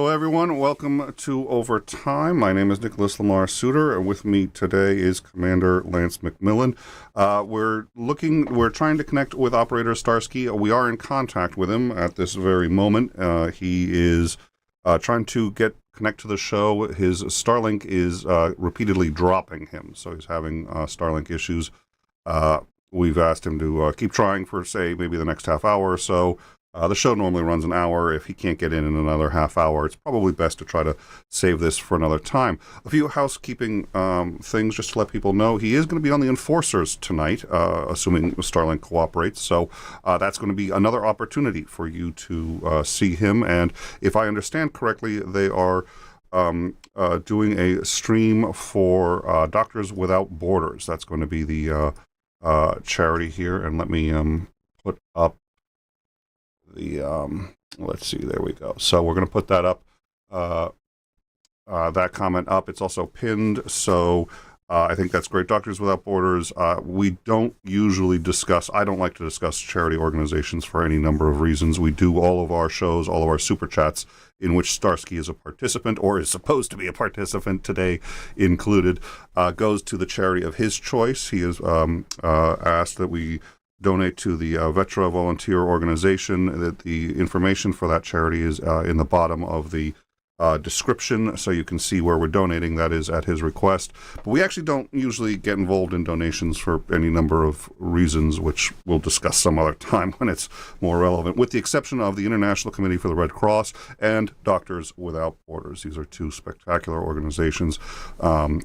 Hello, everyone. Welcome to Overtime. My name is Nicholas Lamar Suter, and with me today is Commander Lance McMillan. We're trying to connect with Operator Starsky. We are in contact with him at this very moment. He is trying to connect to the show. His Starlink is repeatedly dropping him, so he's having Starlink issues. We've asked him to keep trying for, say, maybe the next half hour or so. The show normally runs an hour. If he can't get in another half hour, it's probably best to try to save this for another time. A few housekeeping things just to let people know. He is going to be on the Enforcers tonight, assuming Starlink cooperates. So that's going to be another opportunity for you to see him. And if I understand correctly, they are doing a stream for Doctors Without Borders. That's going to be the charity here. And let me put up let's see, there we go. So we're going to put that up, that comment up. It's also pinned, so I think that's great. Doctors Without Borders, we don't usually discuss, I don't like to discuss charity organizations for any number of reasons. We do all of our shows, all of our super chats, in which Starsky is a participant, or is supposed to be a participant, today included, goes to the charity of his choice. He has asked that we donate to the Vetra Volunteer Organization. That the information for that charity is in the bottom of the description, so you can see where we're donating. That is at his request. But we actually don't usually get involved in donations for any number of reasons, which we'll discuss some other time when it's more relevant, with the exception of the International Committee for the Red Cross and Doctors Without Borders. These are two spectacular organizations.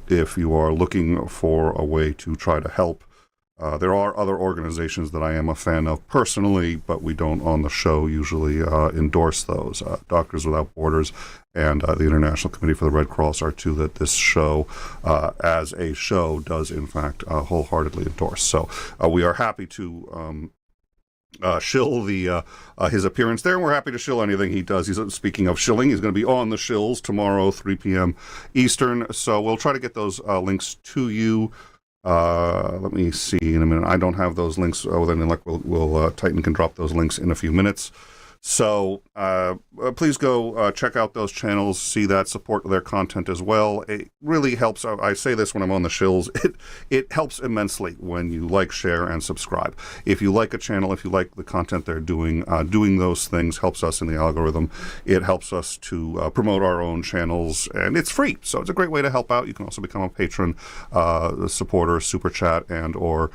If you are looking for a way to try to help, there are other organizations that I am a fan of personally, but we don't on the show usually endorse those. Doctors Without Borders and the International Committee for the Red Cross are two that this show, as a show, does in fact wholeheartedly endorse. So we are happy to shill his appearance there, and we're happy to shill anything he does. Speaking of shilling, he's going to be on the shills tomorrow, 3 p.m. Eastern, so we'll try to get those links to you. Let me see in a minute. I don't have those links. Then Titan can drop those links in a few minutes. So please go check out those channels, see that, support their content as well. It really helps. I say this when I'm on the shills. It helps immensely when you like, share, and subscribe. If you like a channel, if you like the content they're doing those things helps us in the algorithm. It helps us to promote our own channels, and it's free. So it's a great way to help out. You can also become a patron, supporter, super chat, and or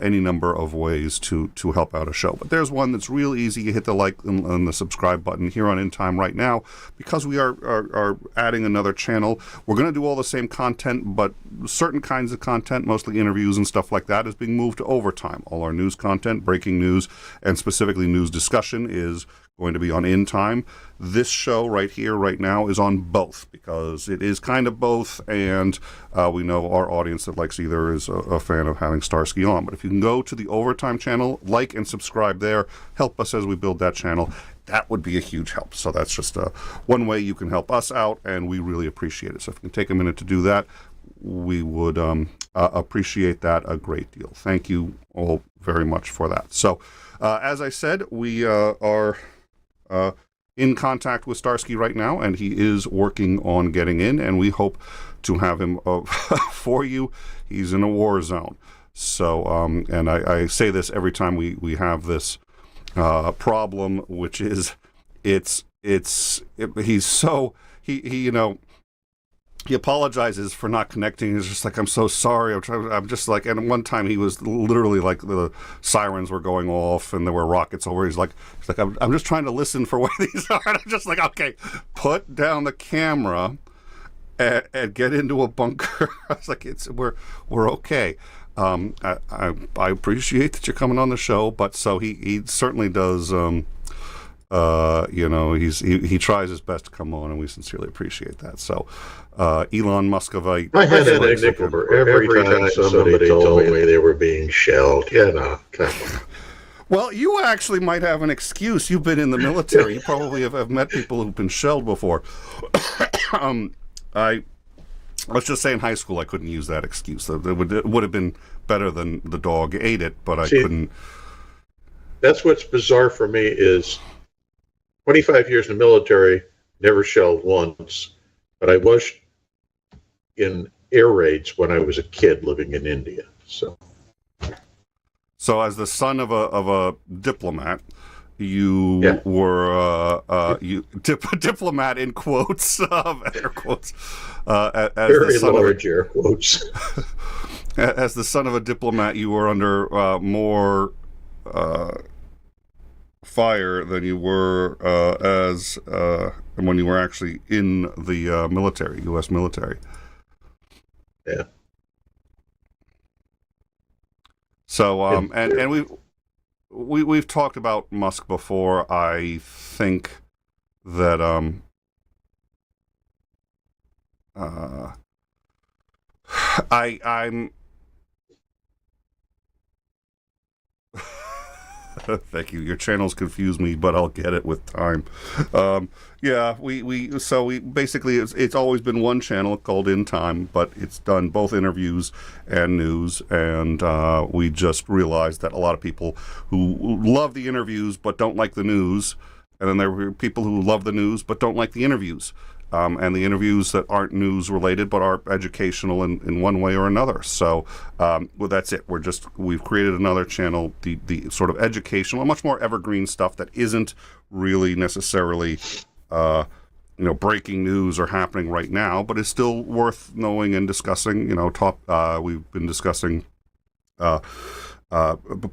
any number of ways to help out a show. But there's one that's real easy. You hit the like and the subscribe button here on In Time right now, because we are adding another channel. We're going to do all the same content, but certain kinds of content, mostly interviews and stuff like that, is being moved to Overtime. All our news content, breaking news, and specifically news discussion is going to be on In Time. This show right here, right now, is on both, because it is kind of both, and we know our audience that likes either is a fan of having Starsky on. But if you can go to the Overtime channel, like and subscribe there, help us as we build that channel, that would be a huge help. So that's just one way you can help us out, and we really appreciate it. So if you can take a minute to do that, we would appreciate that a great deal. Thank you all very much for that. So as I said, we are in contact with Starsky right now, and he is working on getting in, and we hope to have him for you. He's in a war zone. So, and I say this every time we have this problem, which is he apologizes for not connecting. He's just like, I'm so sorry. I'm just like, and one time he was literally like, the sirens were going off and there were rockets over. He's like, I'm just trying to listen for where these are. And I'm just like, okay, put down the camera and get into a bunker. I was like, we're okay. I appreciate that you're coming on the show, but so he certainly does. He tries his best to come on, and we sincerely appreciate that. So, Elon Musk 𝐒𝐤𝐬𝐿. I had a nickel for every time somebody told me they were being shelled. Come on. Well, you actually might have an excuse. You've been in the military. You probably have met people who've been shelled before. Let's just say in high school I couldn't use that excuse. It would have been better than the dog ate it, but I couldn't. That's what's bizarre for me is 25 years in the military, never shelled once, but I was in air raids when I was a kid living in India. So as the son of a diplomat, you Yeah. were diplomat in quotes, air quotes, as Very the son large air quotes. as the son of a diplomat, you were under more fire than you were as when you were actually in the military, U.S. military. Yeah. So and we've talked about Musk before. I think that I'm thank you. Your channels confuse me, but I'll get it with time. Yeah, we basically it's always been one channel called In Time, but it's done both interviews and news, and we just realized that a lot of people who love the interviews but don't like the news, and then there were people who love the news but don't like the interviews. And the interviews that aren't news related but are educational in one way or another. So, well, that's it. We've created another channel, the sort of educational, much more evergreen stuff that isn't really necessarily, breaking news or happening right now, but is still worth knowing and discussing. We've been discussing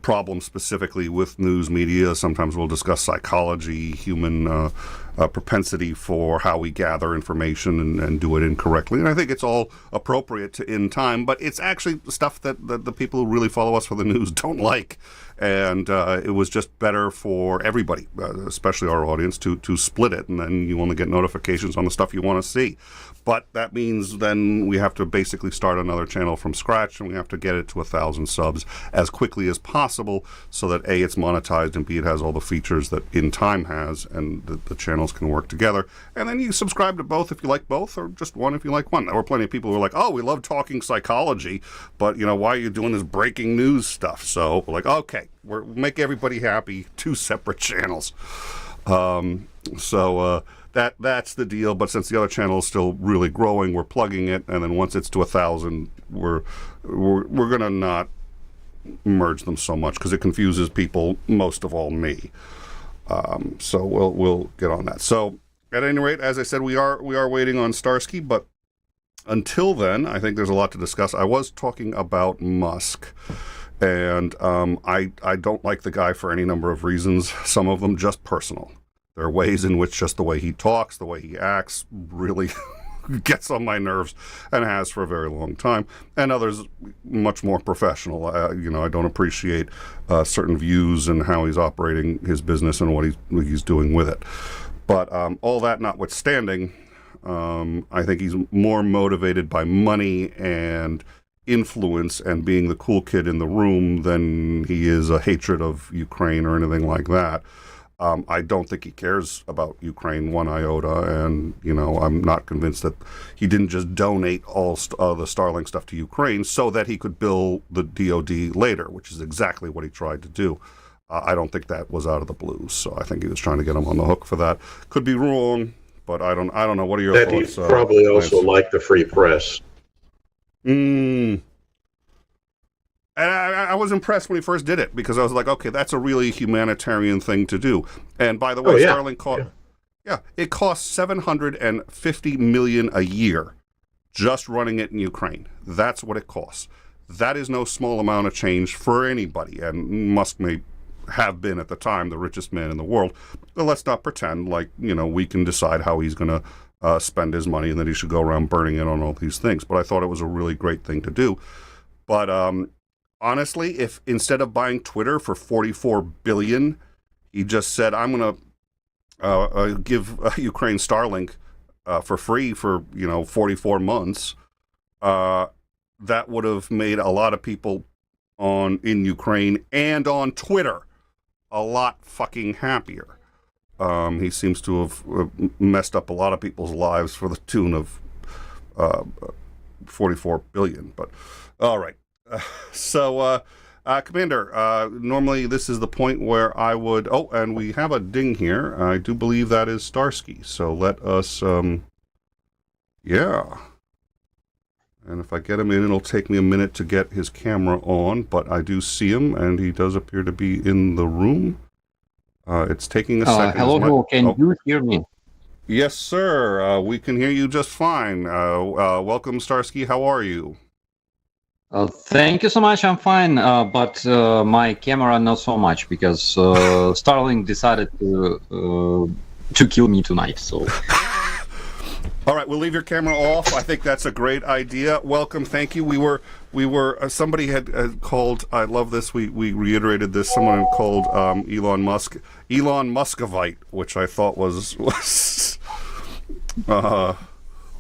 problems specifically with news media. Sometimes we'll discuss psychology, human propensity for how we gather information and do it incorrectly. And I think it's all appropriate to In Time, but it's actually stuff that the people who really follow us for the news don't like. And it was just better for everybody, especially our audience, to split it, and then you only get notifications on the stuff you want to see. But that means then we have to basically start another channel from scratch, and we have to get it to 1,000 subs as quickly as possible so that A, it's monetized, and B, it has all the features that In Time has, and the channels can work together. And then you subscribe to both if you like both, or just one if you like one. There were plenty of people who were like, oh, we love talking psychology, but, why are you doing this breaking news stuff? So we're like, okay, we'll make everybody happy, 2 separate channels. That's the deal. But since the other channel is still really growing, we're plugging it, and then once it's to 1,000, we're gonna not merge them so much because it confuses people, most of all me. So we'll get on that. So at any rate, as I said, we are waiting on Starsky, but until then, I think there's a lot to discuss. I was talking about Musk. And I don't like the guy for any number of reasons, some of them just personal. There are ways in which just the way he talks, the way he acts, really gets on my nerves and has for a very long time. And others much more professional. I don't appreciate certain views and how he's operating his business and what he's doing with it. But all that notwithstanding, I think he's more motivated by money and influence and being the cool kid in the room than he is a hatred of Ukraine or anything like that. I don't think he cares about Ukraine one iota, and I'm not convinced that he didn't just donate all the Starlink stuff to Ukraine so that he could build the DoD later, which is exactly what he tried to do. I don't think that was out of the blue, so I think he was trying to get him on the hook for that. Could be wrong, but I don't know. What are your thoughts? He probably also liked the free press. And I was impressed when he first did it because I was like, okay, that's a really humanitarian thing to do. And by the way, Starlink it costs $750 million a year just running it in Ukraine. That's what it costs. That is no small amount of change for anybody. And Musk may have been at the time the richest man in the world. But let's not pretend like we can decide how he's going to spend his money and that he should go around burning it on all these things. But I thought it was a really great thing to do. But honestly, if instead of buying Twitter for $44 billion, he just said, I'm going to give Ukraine Starlink for free for 44 months, that would have made a lot of people in Ukraine and on Twitter a lot fucking happier. He seems to have messed up a lot of people's lives for the tune of $44 billion. But all right. So Commander, normally this is the point where I would... Oh, and we have a ding here. I do believe that is Starsky. So let us... yeah. And if I get him in, it'll take me a minute to get his camera on, but I do see him, and he does appear to be in the room. It's taking a second. Hello, can you hear me? Yes, sir. We can hear you just fine. Welcome, Starsky. How are you? Thank you so much. I'm fine, but my camera not so much because Starlink decided to kill me tonight. So. All right, we'll leave your camera off. I think that's a great idea. Welcome, thank you. We were. Somebody had called. I love this. We reiterated this. Someone had called Elon Musk, 𝐒𝐤𝐬𝐿, which I thought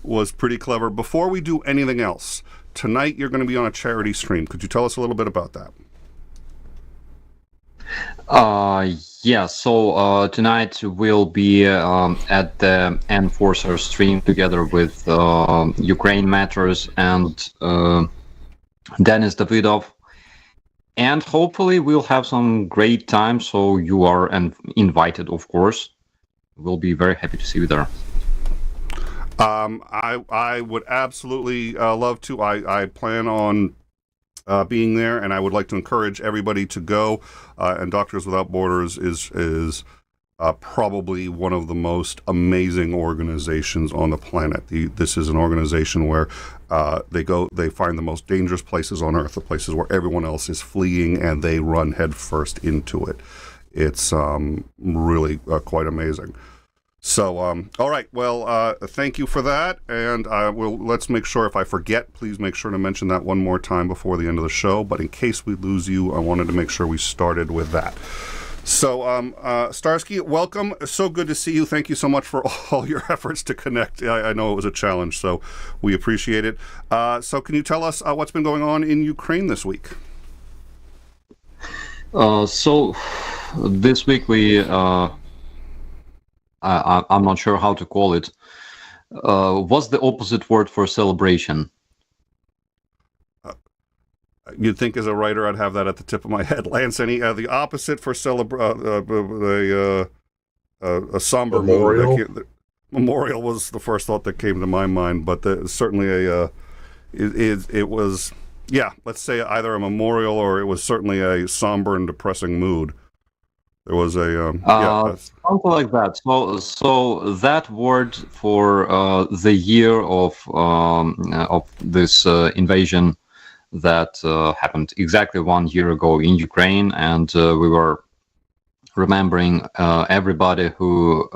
was pretty clever. Before we do anything else, tonight you're going to be on a charity stream. Could you tell us a little bit about that? Yeah, so tonight we'll be at the Enforcer stream together with Ukraine Matters and Denis Davidov, and hopefully we'll have some great time, so you are invited, of course. We'll be very happy to see you there. I would absolutely love to. I plan on being there, and I would like to encourage everybody to go. And Doctors Without Borders is probably one of the most amazing organizations on the planet. This is an organization where they find the most dangerous places on Earth, the places where everyone else is fleeing, and they run headfirst into it. It's really quite amazing. So, all right. Well, thank you for that, and let's make sure, if I forget, please make sure to mention that one more time before the end of the show. But in case we lose you, I wanted to make sure we started with that. So, Starsky, welcome. So good to see you. Thank you so much for all your efforts to connect. I know it was a challenge, so we appreciate it. So, can you tell us what's been going on in Ukraine this week? So, this week we. I'm not sure how to call it. What's the opposite word for celebration? You'd think as a writer I'd have that at the tip of my head. Lance, the opposite for a somber memorial? mood. Memorial was the first thought that came to my mind, but certainly it was, yeah, let's say either a memorial or it was certainly a somber and depressing mood. There was a something like that. So that word for the year of this invasion that happened exactly 1 year ago in Ukraine, and we were remembering everybody who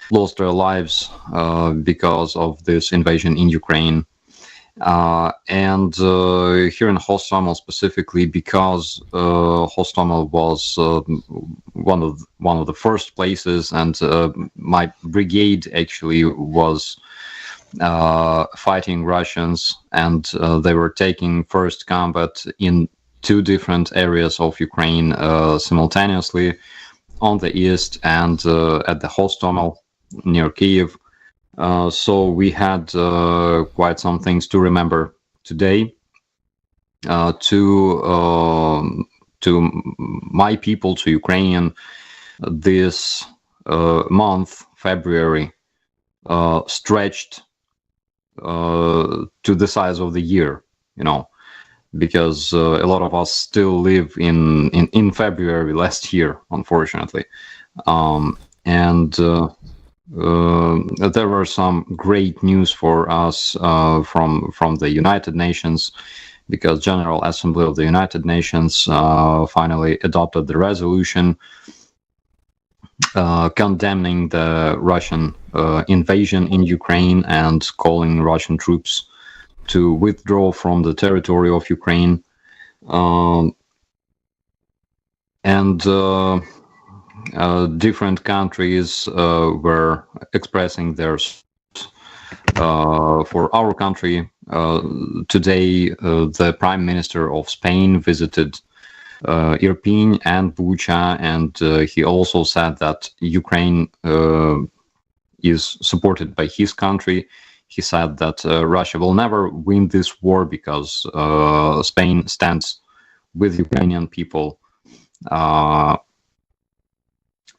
lost their lives because of this invasion in Ukraine. And here in 𝐒𝐤𝐬𝐿 specifically, because 𝐒𝐤𝐤𝐿 was one of the first places, and my brigade actually was fighting Russians, and they were taking first combat in 2 different areas of Ukraine simultaneously, on the east and at the 𝐒𝐤𝐤𝐿 near Kyiv. So we had quite some things to remember today. To my people, to Ukrainian, this month, February, stretched to the size of the year, because a lot of us still live in February last year, unfortunately, and. There were some great news for us from the United Nations, because General Assembly of the United Nations finally adopted the resolution condemning the Russian invasion in Ukraine and calling Russian troops to withdraw from the territory of Ukraine. Different countries were expressing their support for our country. Today, the Prime Minister of Spain visited Irpin and Bucha, and he also said that Ukraine is supported by his country. He said that Russia will never win this war because Spain stands with Ukrainian people.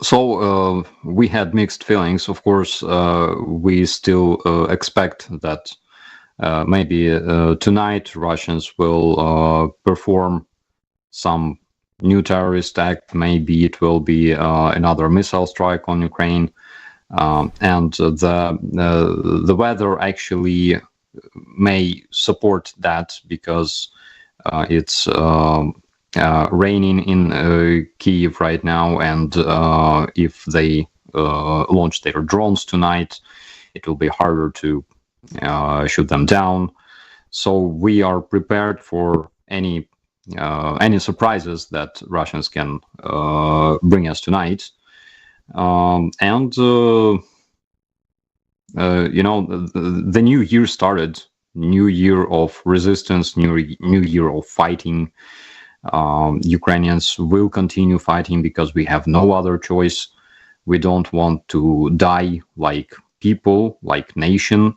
So we had mixed feelings. Of course, we still expect that maybe tonight Russians will perform some new terrorist act. Maybe it will be another missile strike on Ukraine, and the weather actually may support that, because it's raining in Kyiv right now, and if they launch their drones tonight, it will be harder to shoot them down. So we are prepared for any surprises that Russians can bring us tonight. And you know, the new year started, new year of resistance, new year of fighting. Ukrainians will continue fighting because we have no other choice. We don't want to die like people, like nation,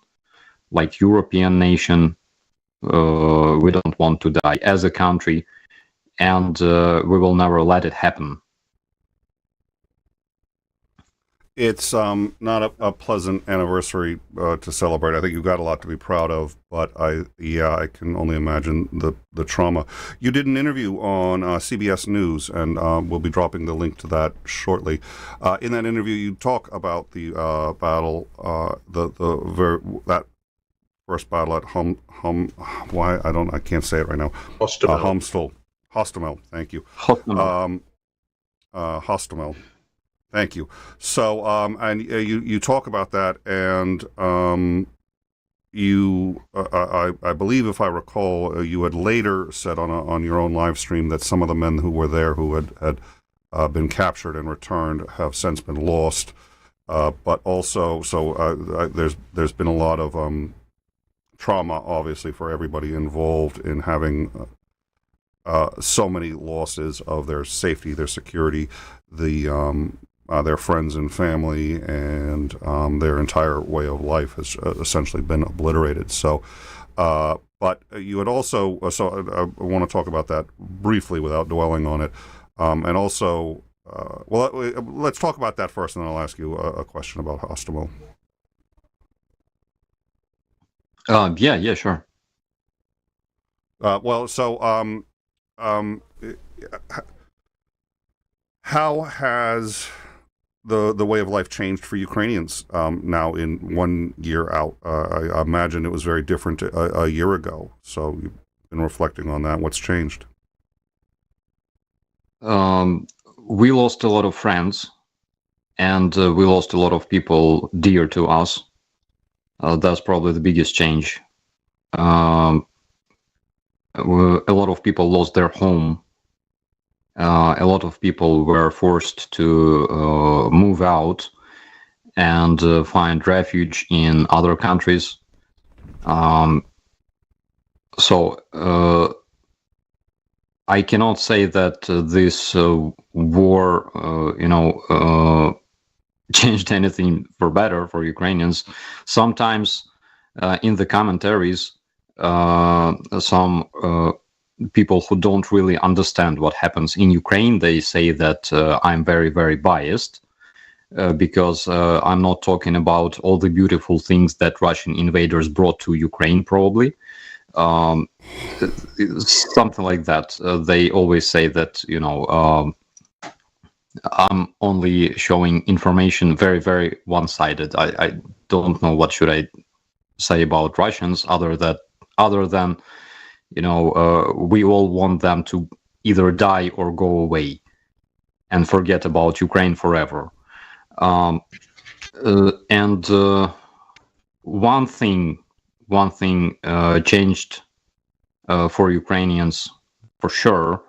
like European nation. We don't want to die as a country, and we will never let it happen. It's not a pleasant anniversary to celebrate. I think you've got a lot to be proud of, but I can only imagine the trauma. You did an interview on CBS News, and we'll be dropping the link to that shortly. In that interview, you talk about the battle, that first battle at I can't say it right now. Hostomel. Thank you. Hostomel. Thank you. So, and you talk about that, and I believe, if I recall, you had later said on your own live stream that some of the men who were there, who had been captured and returned, have since been lost. But also, there's been a lot of trauma, obviously, for everybody involved in having so many losses of their safety, their security, their friends and family, and their entire way of life has essentially been obliterated. So, but you had also, so I want to talk about that briefly without dwelling on it. And also, well, let's talk about that first, and then I'll ask you a question about Hostomel. Yeah, sure. Well, so, how has the way of life changed for Ukrainians now in 1 year out? I imagine it was very different a year ago. So you've been reflecting on that. What's changed? We lost a lot of friends, and we lost a lot of people dear to us. That's probably the biggest change. A lot of people lost their home. A lot of people were forced to move out and find refuge in other countries. So I cannot say that this war, changed anything for better for Ukrainians. Sometimes in the commentaries, some people who don't really understand what happens in Ukraine, they say that I'm very, very biased because I'm not talking about all the beautiful things that Russian invaders brought to Ukraine, probably. Something like that. They always say that, I'm only showing information very, very one-sided. I don't know what should I say about Russians other than we all want them to either die or go away and forget about Ukraine forever. And one thing changed for Ukrainians for sure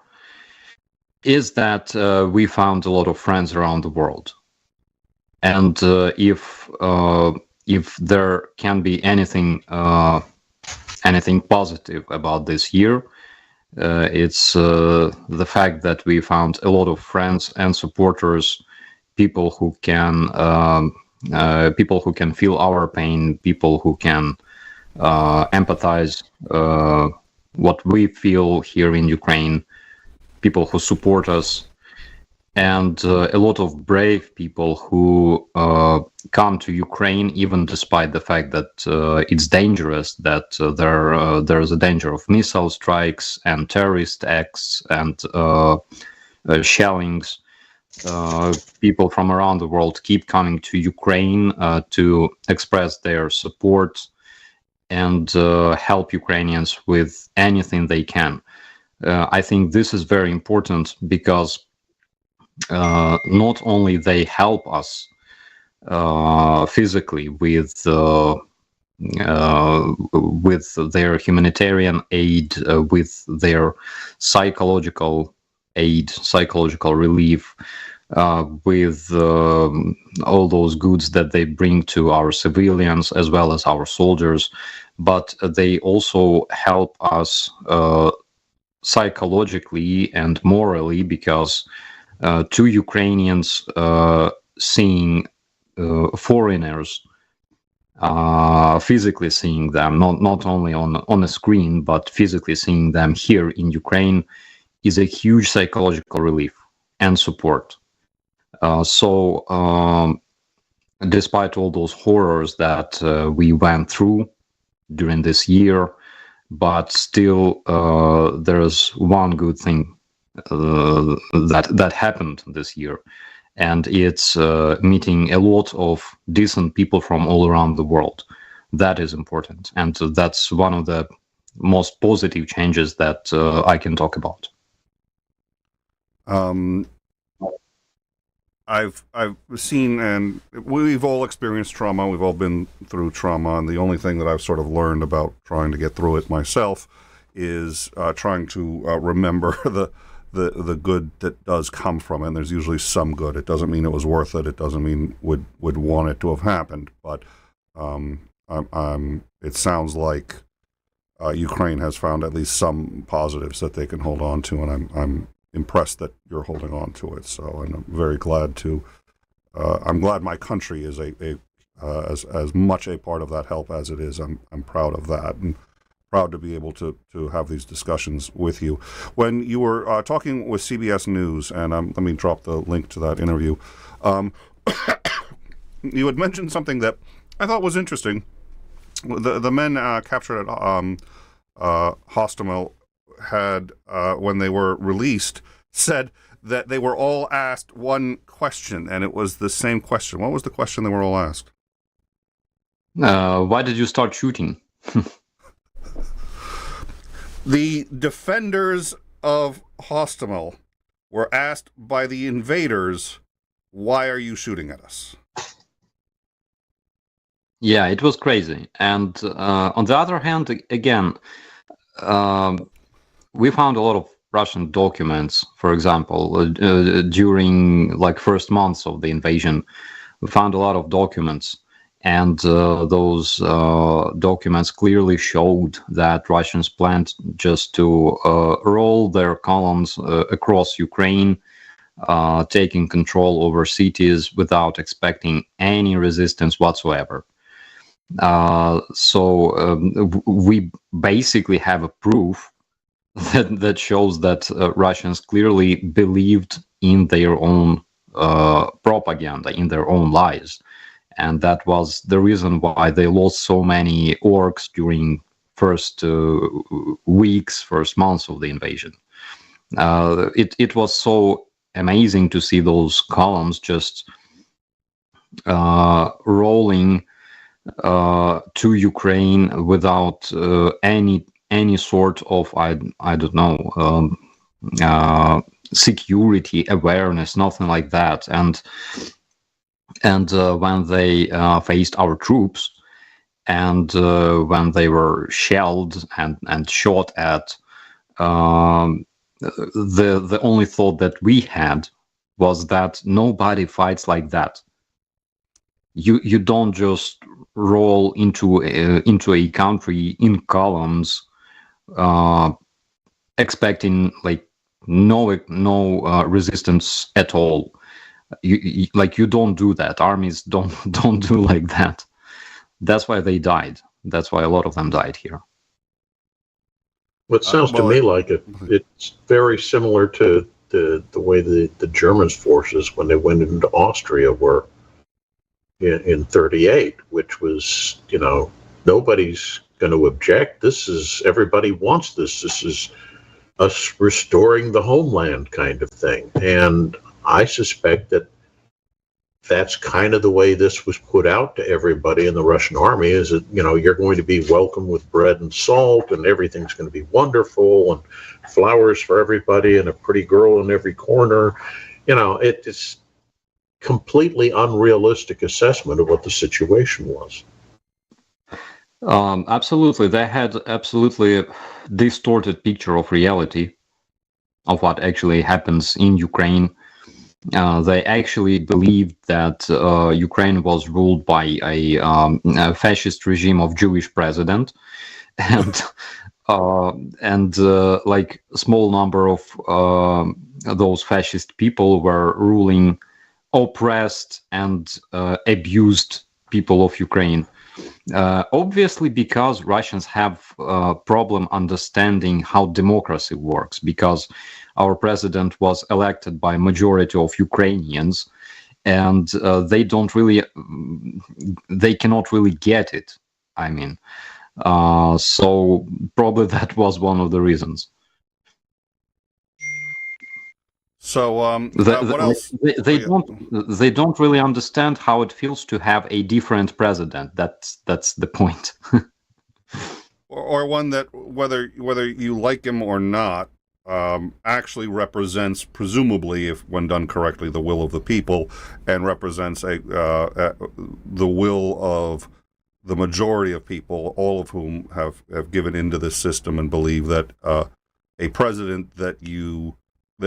is that we found a lot of friends around the world. And if there can be anything positive about this year, it's the fact that we found a lot of friends and supporters, people who can feel our pain, people who can empathize what we feel here in Ukraine. people who support us, and a lot of brave people who come to Ukraine, even despite the fact that it's dangerous, that there's a danger of missile strikes and terrorist acts and shellings. People from around the world keep coming to Ukraine to express their support and help Ukrainians with anything they can. I think this is very important because not only they help us physically with their humanitarian aid, with their psychological aid, psychological relief, with all those goods that they bring to our civilians as well as our soldiers, but they also help us psychologically and morally, because to Ukrainians, seeing foreigners, physically seeing them, not only on a screen, but physically seeing them here in Ukraine, is a huge psychological relief and support. So despite all those horrors that we went through during this year, but still there's one good thing that happened this year, and it's meeting a lot of decent people from all around the world. That is important, and that's one of the most positive changes that I can talk about. I've seen, and we've all experienced trauma. We've all been through trauma, and the only thing that I've sort of learned about trying to get through it myself is trying to remember the good that does come from it. And there's usually some good. It doesn't mean it was worth it. It doesn't mean would want it to have happened. But it sounds like Ukraine has found at least some positives that they can hold on to, and I'm impressed that you're holding on to it. So, and I'm very glad to. I'm glad my country is as much a part of that help as it is. I'm proud of that, and proud to be able to have these discussions with you. When you were talking with CBS News, and let me drop the link to that interview, you had mentioned something that I thought was interesting. The men captured at Hostomel had, when they were released, said that they were all asked one question, and it was the same question. What was the question they were all asked? Why did you start shooting? The defenders of Hostomel were asked by the invaders, "Why are you shooting at us?" Yeah, it was crazy. And on the other hand, again, we found a lot of Russian documents. For example, during like first months of the invasion, we found a lot of documents, and those documents clearly showed that Russians planned just to roll their columns across Ukraine, taking control over cities without expecting any resistance whatsoever. So we basically have a proof that shows that Russians clearly believed in their own propaganda, in their own lies. And that was the reason why they lost so many orcs during first weeks, first months of the invasion. It was so amazing to see those columns just rolling to Ukraine without any sort of I don't know security awareness, nothing like that. And when they faced our troops, and when they were shelled and shot at, the only thought that we had was that nobody fights like that. You don't just roll into a country in columns, expecting like no resistance at all. You don't do that. Armies don't do like that. That's why they died. That's why a lot of them died here. Well, it sounds to me like it's very similar to the way the German forces, when they went into Austria, were in 38, which was, nobody's going to object. Everybody wants this. This is us restoring the homeland kind of thing. And I suspect that that's kind of the way this was put out to everybody in the Russian army, is that, you're going to be welcomed with bread and salt, and everything's going to be wonderful, and flowers for everybody, and a pretty girl in every corner. It's completely unrealistic assessment of what the situation was. Absolutely. They had absolutely distorted picture of reality of what actually happens in Ukraine. They actually believed that Ukraine was ruled by a fascist regime of Jewish president, and like a small number of those fascist people were ruling oppressed and abused people of Ukraine. Obviously, because Russians have a problem understanding how democracy works, because our president was elected by majority of Ukrainians, and they cannot really get it. I mean, so probably that was one of the reasons. So what else? They don't really understand how it feels to have a different president. That's the point. or one that, whether you like him or not, actually represents, presumably, if when done correctly, the will of the people, and represents the will of the majority of people, all of whom have given into this system and believe that a president that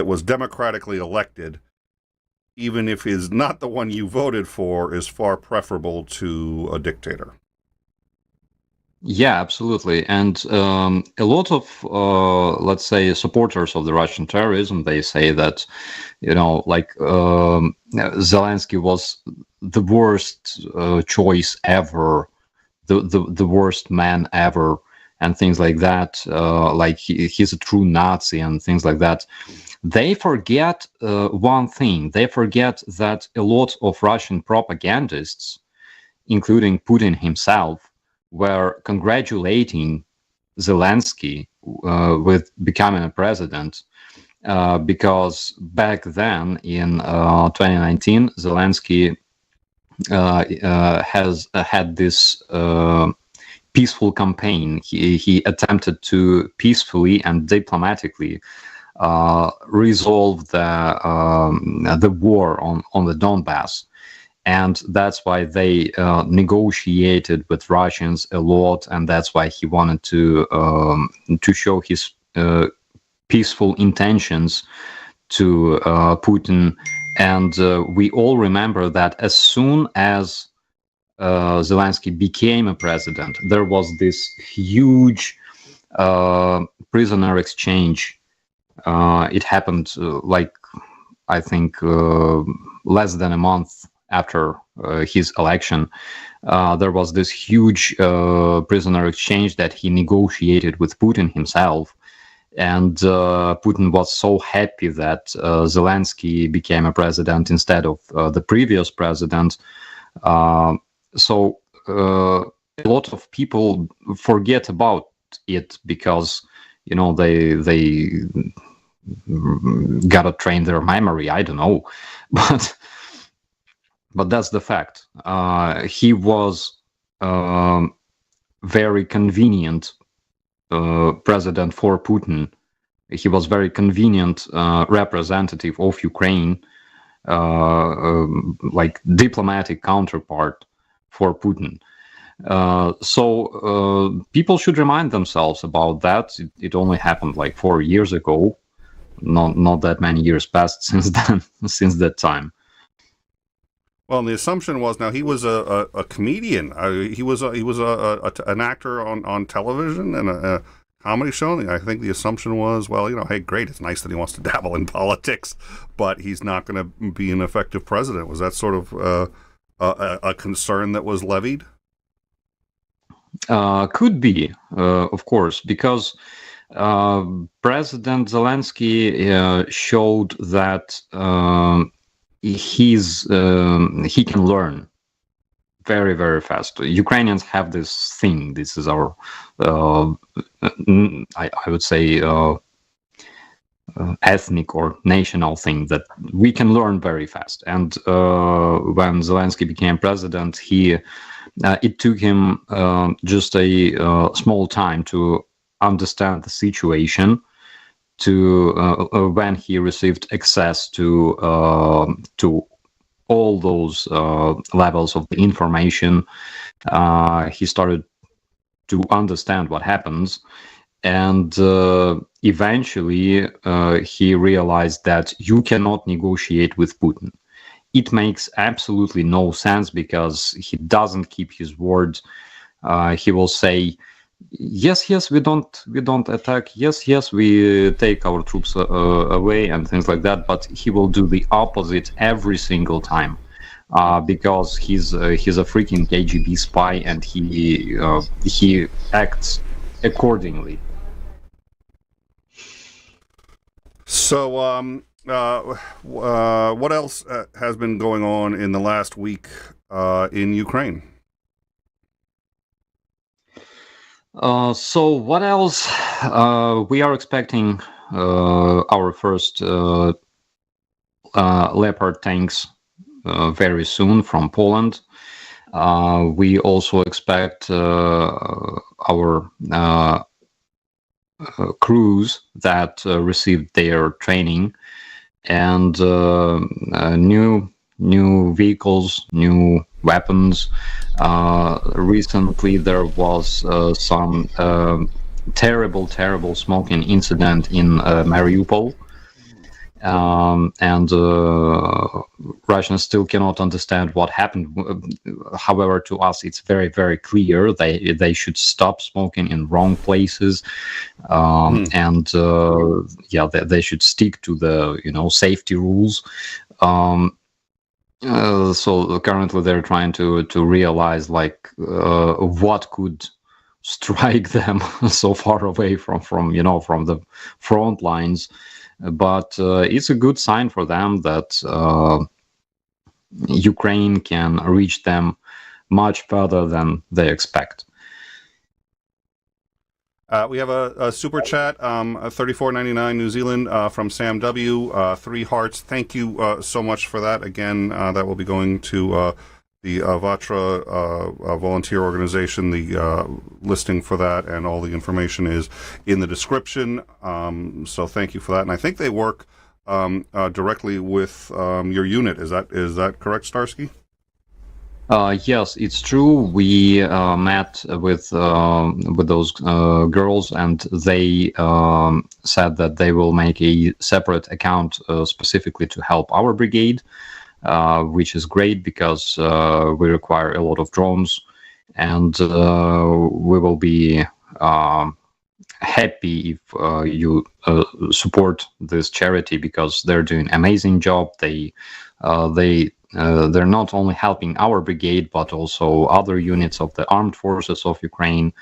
was democratically elected, even if is not the one you voted for, is far preferable to a dictator. Yeah, absolutely. And a lot of, let's say, supporters of the Russian terrorism, they say that, Zelensky was the worst choice ever, the worst man ever, and things like that. Like he's a true Nazi and things like that. They forget one thing. They forget that a lot of Russian propagandists, including Putin himself, were congratulating Zelensky with becoming a president, because back then in 2019, Zelensky has had this peaceful campaign. He attempted to peacefully and diplomatically resolve the war on the Donbass. And that's why they negotiated with Russians a lot, and that's why he wanted to show his peaceful intentions to Putin. And we all remember that as soon as Zelensky became a president, there was this huge prisoner exchange. It happened I think less than a month after his election. There was this huge prisoner exchange that he negotiated with Putin himself. And Putin was so happy that Zelensky became a president instead of the previous president. So a lot of people forget about it because, they gotta train their memory. I don't know, but that's the fact. He was very convenient president for Putin. He was very convenient representative of Ukraine, like diplomatic counterpart for Putin. So people should remind themselves about that. It only happened like 4 years ago. Not that many years passed since then, since that time. Well, the assumption was, now he was a comedian. He was an actor on television and a comedy show. I think the assumption was, well, hey, great, it's nice that he wants to dabble in politics, but he's not going to be an effective president. Was that sort of a concern that was levied? Could be, of course, because President Zelensky showed that he can learn very, very fast. Ukrainians have this thing. This is our, I would say, ethnic or national thing, that we can learn very fast. And when Zelensky became president, it took him just a small time to understand the situation, to when he received access to all those levels of the information. He started to understand what happens, and eventually he realized that you cannot negotiate with Putin. It makes absolutely no sense, because he doesn't keep his word. He will say, yes, we don't attack. Yes, we take our troops away and things like that. But he will do the opposite every single time, because he's a freaking KGB spy, and he acts accordingly. So, what else has been going on in the last week in Ukraine? So what else? We are expecting our first Leopard tanks very soon from Poland. We also expect our crews that received their training, and new vehicles, new weapons. Recently there was some terrible smoking incident in Mariupol, and Russians still cannot understand what happened. However, to us it's very, very clear they should stop smoking in wrong places, and they should stick to the safety rules. So currently they're trying to realize what could strike them so far away from the front lines. But it's a good sign for them that Ukraine can reach them much further than they expect. We have a super chat, $34.99 New Zealand from Sam W. 3 hearts. Thank you so much for that. Again, that will be going to the 𝐓𝐢𝐬𝐴 volunteer organization. The listing for that and all the information is in the description. So thank you for that. And I think they work directly with your unit. Is that correct, Starsky? Yes, it's true. We met with those girls, and they said that they will make a separate account specifically to help our brigade, which is great, because we require a lot of drones, and we will be happy if you support this charity, because they're doing an amazing job. They're not only helping our brigade, but also other units of the armed forces of Ukraine.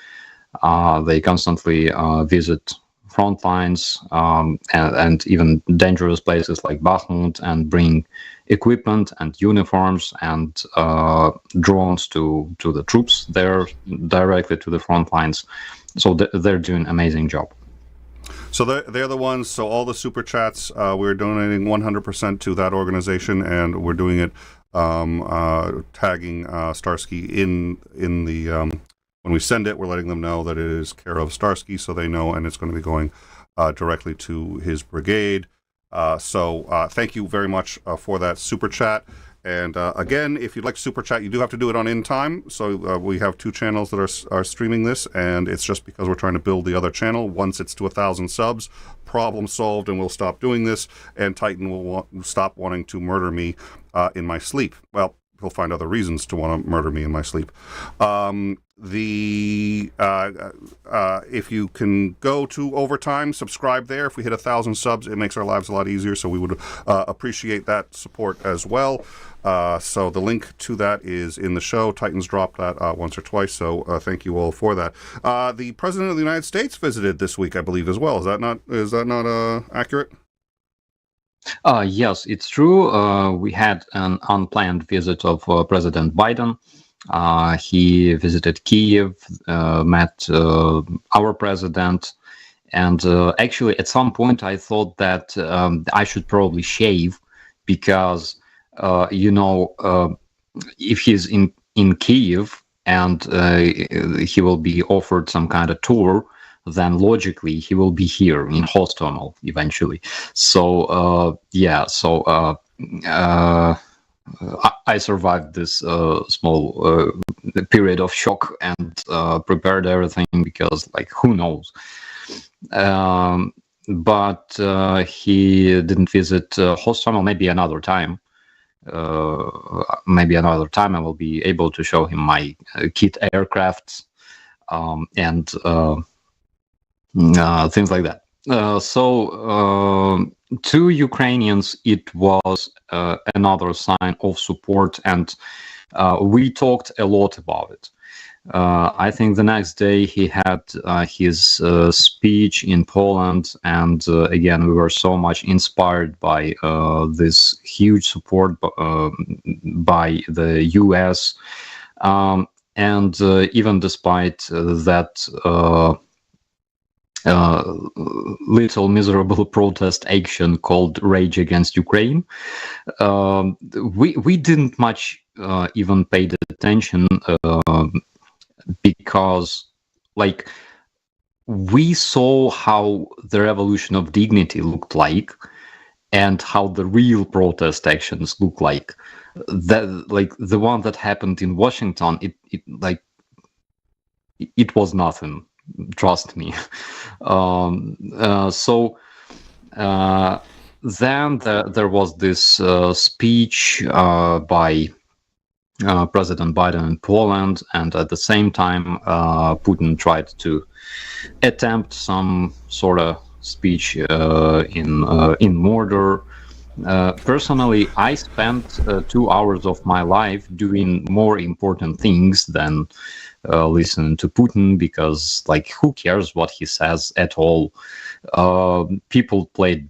They constantly visit front lines and even dangerous places like Bakhmut, and bring equipment and uniforms and drones to the troops there, directly to the front lines. So they're doing an amazing job. So they're the ones. So all the super chats, we're donating 100% to that organization, and we're doing it tagging Starsky in the when we send it. We're letting them know that it is care of Starsky, so they know, and it's going to be going directly to his brigade. So thank you very much for that super chat. And again, if you'd like to super chat, you do have to do it on in time. So we have 2 channels that are streaming this, and it's just because we're trying to build the other channel. Once it's to 1,000 subs, problem solved, and we'll stop doing this, and Titan will stop wanting to murder me in my sleep. Well, he'll find other reasons to want to murder me in my sleep. if you can go to Overtime, subscribe there. If we hit 1,000 subs, it makes our lives a lot easier. So we would appreciate that support as well. So the link to that is in the show. Titans dropped that once or twice. So thank you all for that. The President of the United States visited this week, I believe, as well. Is that not accurate? Yes, it's true. We had an unplanned visit of President Biden. He visited Kiev, met our president, and actually at some point I thought that I should probably shave because, if he's in Kiev and he will be offered some kind of tour, then logically he will be here in Hostomel eventually. So I survived this small period of shock and prepared everything because, who knows? But he didn't visit Hostomel. Maybe another time. Maybe another time I will be able to show him my kit aircrafts and things like that. To Ukrainians, it was another sign of support, and we talked a lot about it. I think the next day he had his speech in Poland, and again, we were so much inspired by this huge support by the US, and even despite that little miserable protest action called Rage Against Ukraine, we didn't much even paid attention because we saw how the revolution of dignity looked like and how the real protest actions look like. That the one that happened in Washington, it was nothing. Trust me. Then there was this speech by President Biden in Poland, and at the same time, Putin tried to attempt some sort of speech in Mordor. Personally, I spent 2 hours of my life doing more important things than listening to Putin, because who cares what he says at all? People played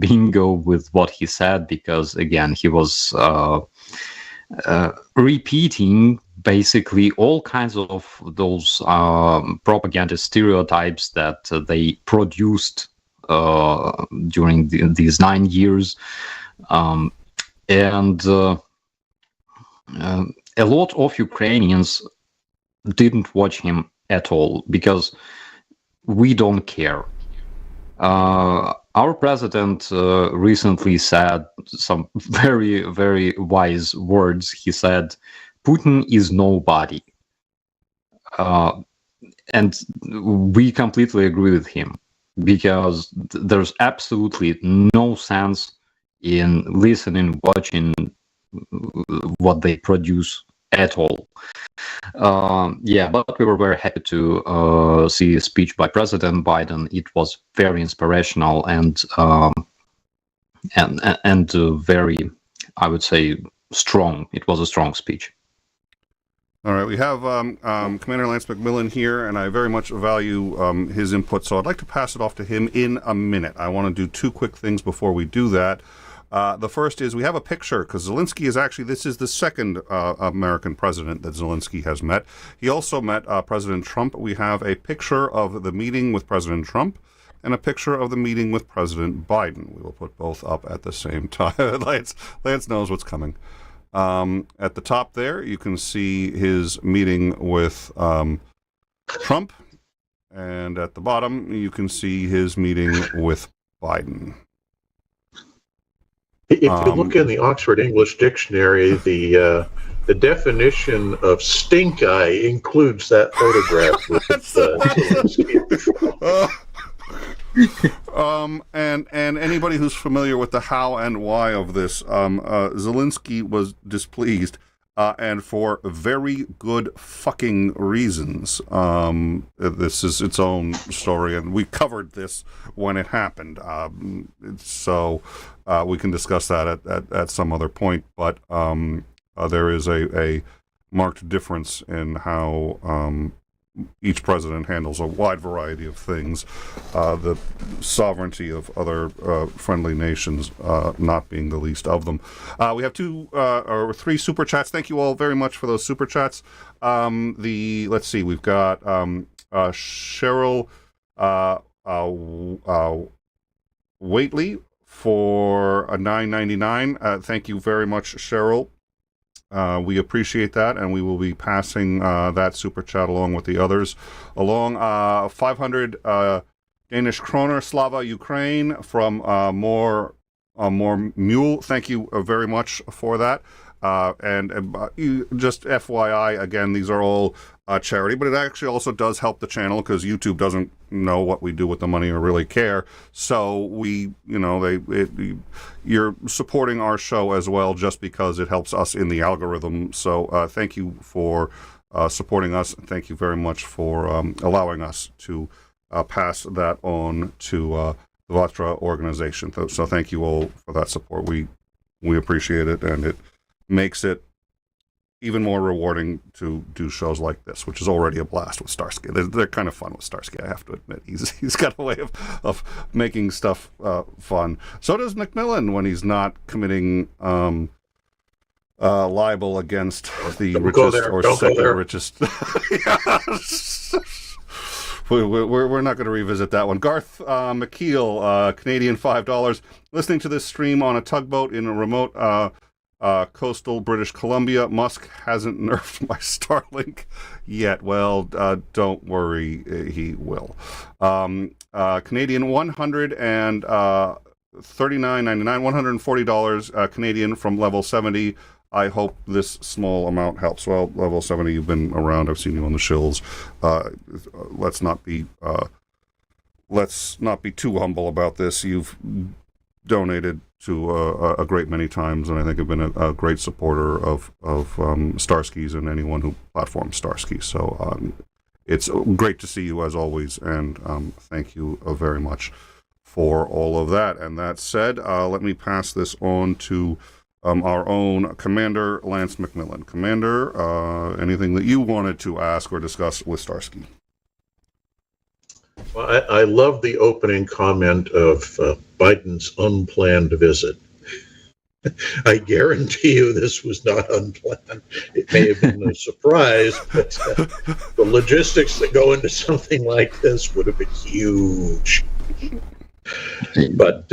bingo with what he said, because again, he was repeating basically all kinds of those propaganda stereotypes that they produced during these 9 years, and a lot of Ukrainians didn't watch him at all because we don't care. Our president recently said some very, very wise words. He said, "Putin is nobody." And we completely agree with him, because there's absolutely no sense in listening, watching what they produce at all. But we were very happy to see a speech by President Biden. It was very inspirational and very, I would say, strong. It was a strong speech. All right, we have Commander Lance McMillan here, and I very much value his input, so I'd like to pass it off to him in a minute. I want to do two quick things before we do that. The first is we have a picture, because Zelensky is actually, this is the second American president that Zelensky has met. He also met President Trump. We have a picture of the meeting with President Trump and a picture of the meeting with President Biden. We will put both up at the same time. Lance knows what's coming. At the top there, you can see his meeting with Trump, and at the bottom, you can see his meeting with Biden. If you look in the Oxford English Dictionary, the definition of stink eye includes that photograph with and anybody who's familiar with the how and why of this, Zelensky was displeased. and for very good fucking reasons. This is its own story, and we covered this when it happened. So we can discuss that at some other point, but there is a marked difference in how each president handles a wide variety of things, the sovereignty of other friendly nations not being the least of them. We have 2 or 3 super chats. Thank you all very much for those super chats. Let's see, we've got Cheryl Waitley for a $9.99. Thank you very much, Cheryl. We appreciate that, and we will be passing that super chat along with the others. Along 500 Danish kroner, Slava Ukraine from more Mule. Thank you very much for that. Just FYI, again, these are all charity, but it actually also does help the channel because YouTube doesn't know what we do with the money or really care. So we, you're supporting our show as well just because it helps us in the algorithm. So thank you for supporting us. Thank you very much for allowing us to pass that on to the 𝐓𝐢𝐻𝐚𝐬 organization. So thank you all for that support. We appreciate it, and it makes it even more rewarding to do shows like this, which is already a blast with Starsky. They're kind of fun with Starsky, I have to admit. He's got a way of making stuff fun. So does McMillan when he's not committing libel against the richest or second richest. We're not going to revisit that one. Garth McKeel, Canadian $5. Listening to this stream on a tugboat in a remote coastal British Columbia. Musk hasn't nerfed my Starlink yet. Well, don't worry, he will. Canadian $139.99, $140 Canadian from level 70. I hope this small amount helps. Well, level 70, you've been around. I've seen you on the shills. Let's not be too humble about this. You've donated to a great many times, and I think have been a great supporter of Starsky's and anyone who platforms Starsky. So it's great to see you as always, and thank you very much for all of that. And that said, let me pass this on to our own Commander Lance McMillan. Commander, anything that you wanted to ask or discuss with Starsky? Well, I love the opening comment of Biden's unplanned visit. I guarantee you this was not unplanned. It may have been a surprise, but the logistics that go into something like this would have been huge. But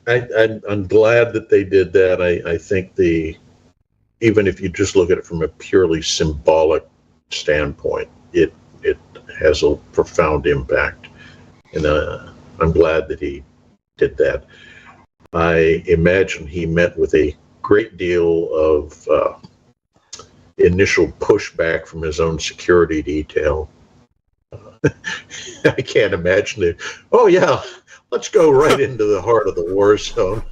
I'm glad that they did that. I think even if you just look at it from a purely symbolic standpoint, it has a profound impact, and I'm glad that he did that. I imagine he met with a great deal of initial pushback from his own security detail. I can't imagine it. Oh yeah, let's go right into the heart of the war zone.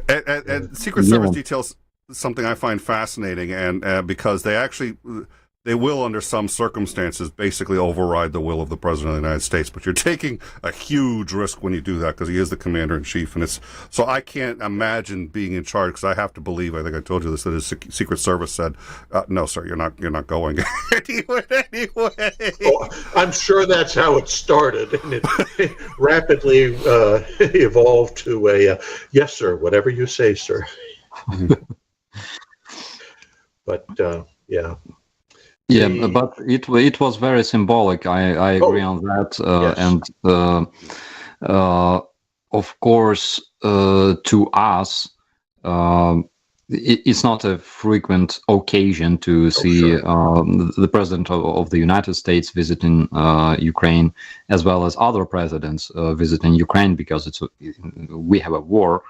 And Secret Service details something I find fascinating, and because they will, under some circumstances, basically override the will of the President of the United States. But you're taking a huge risk when you do that, because he is the Commander-in-Chief. And so I can't imagine being in charge, because I have to believe, I think I told you this, that his Secret Service said, no, sir, you're not going anyway. Well, I'm sure that's how it started. And it rapidly evolved to a, yes, sir, whatever you say, sir. But, yeah. Yeah, but it was very symbolic. I agree on that, yes. And of course, to us, it's not a frequent occasion to see the President of the United States visiting Ukraine, as well as other presidents visiting Ukraine, because we have a war.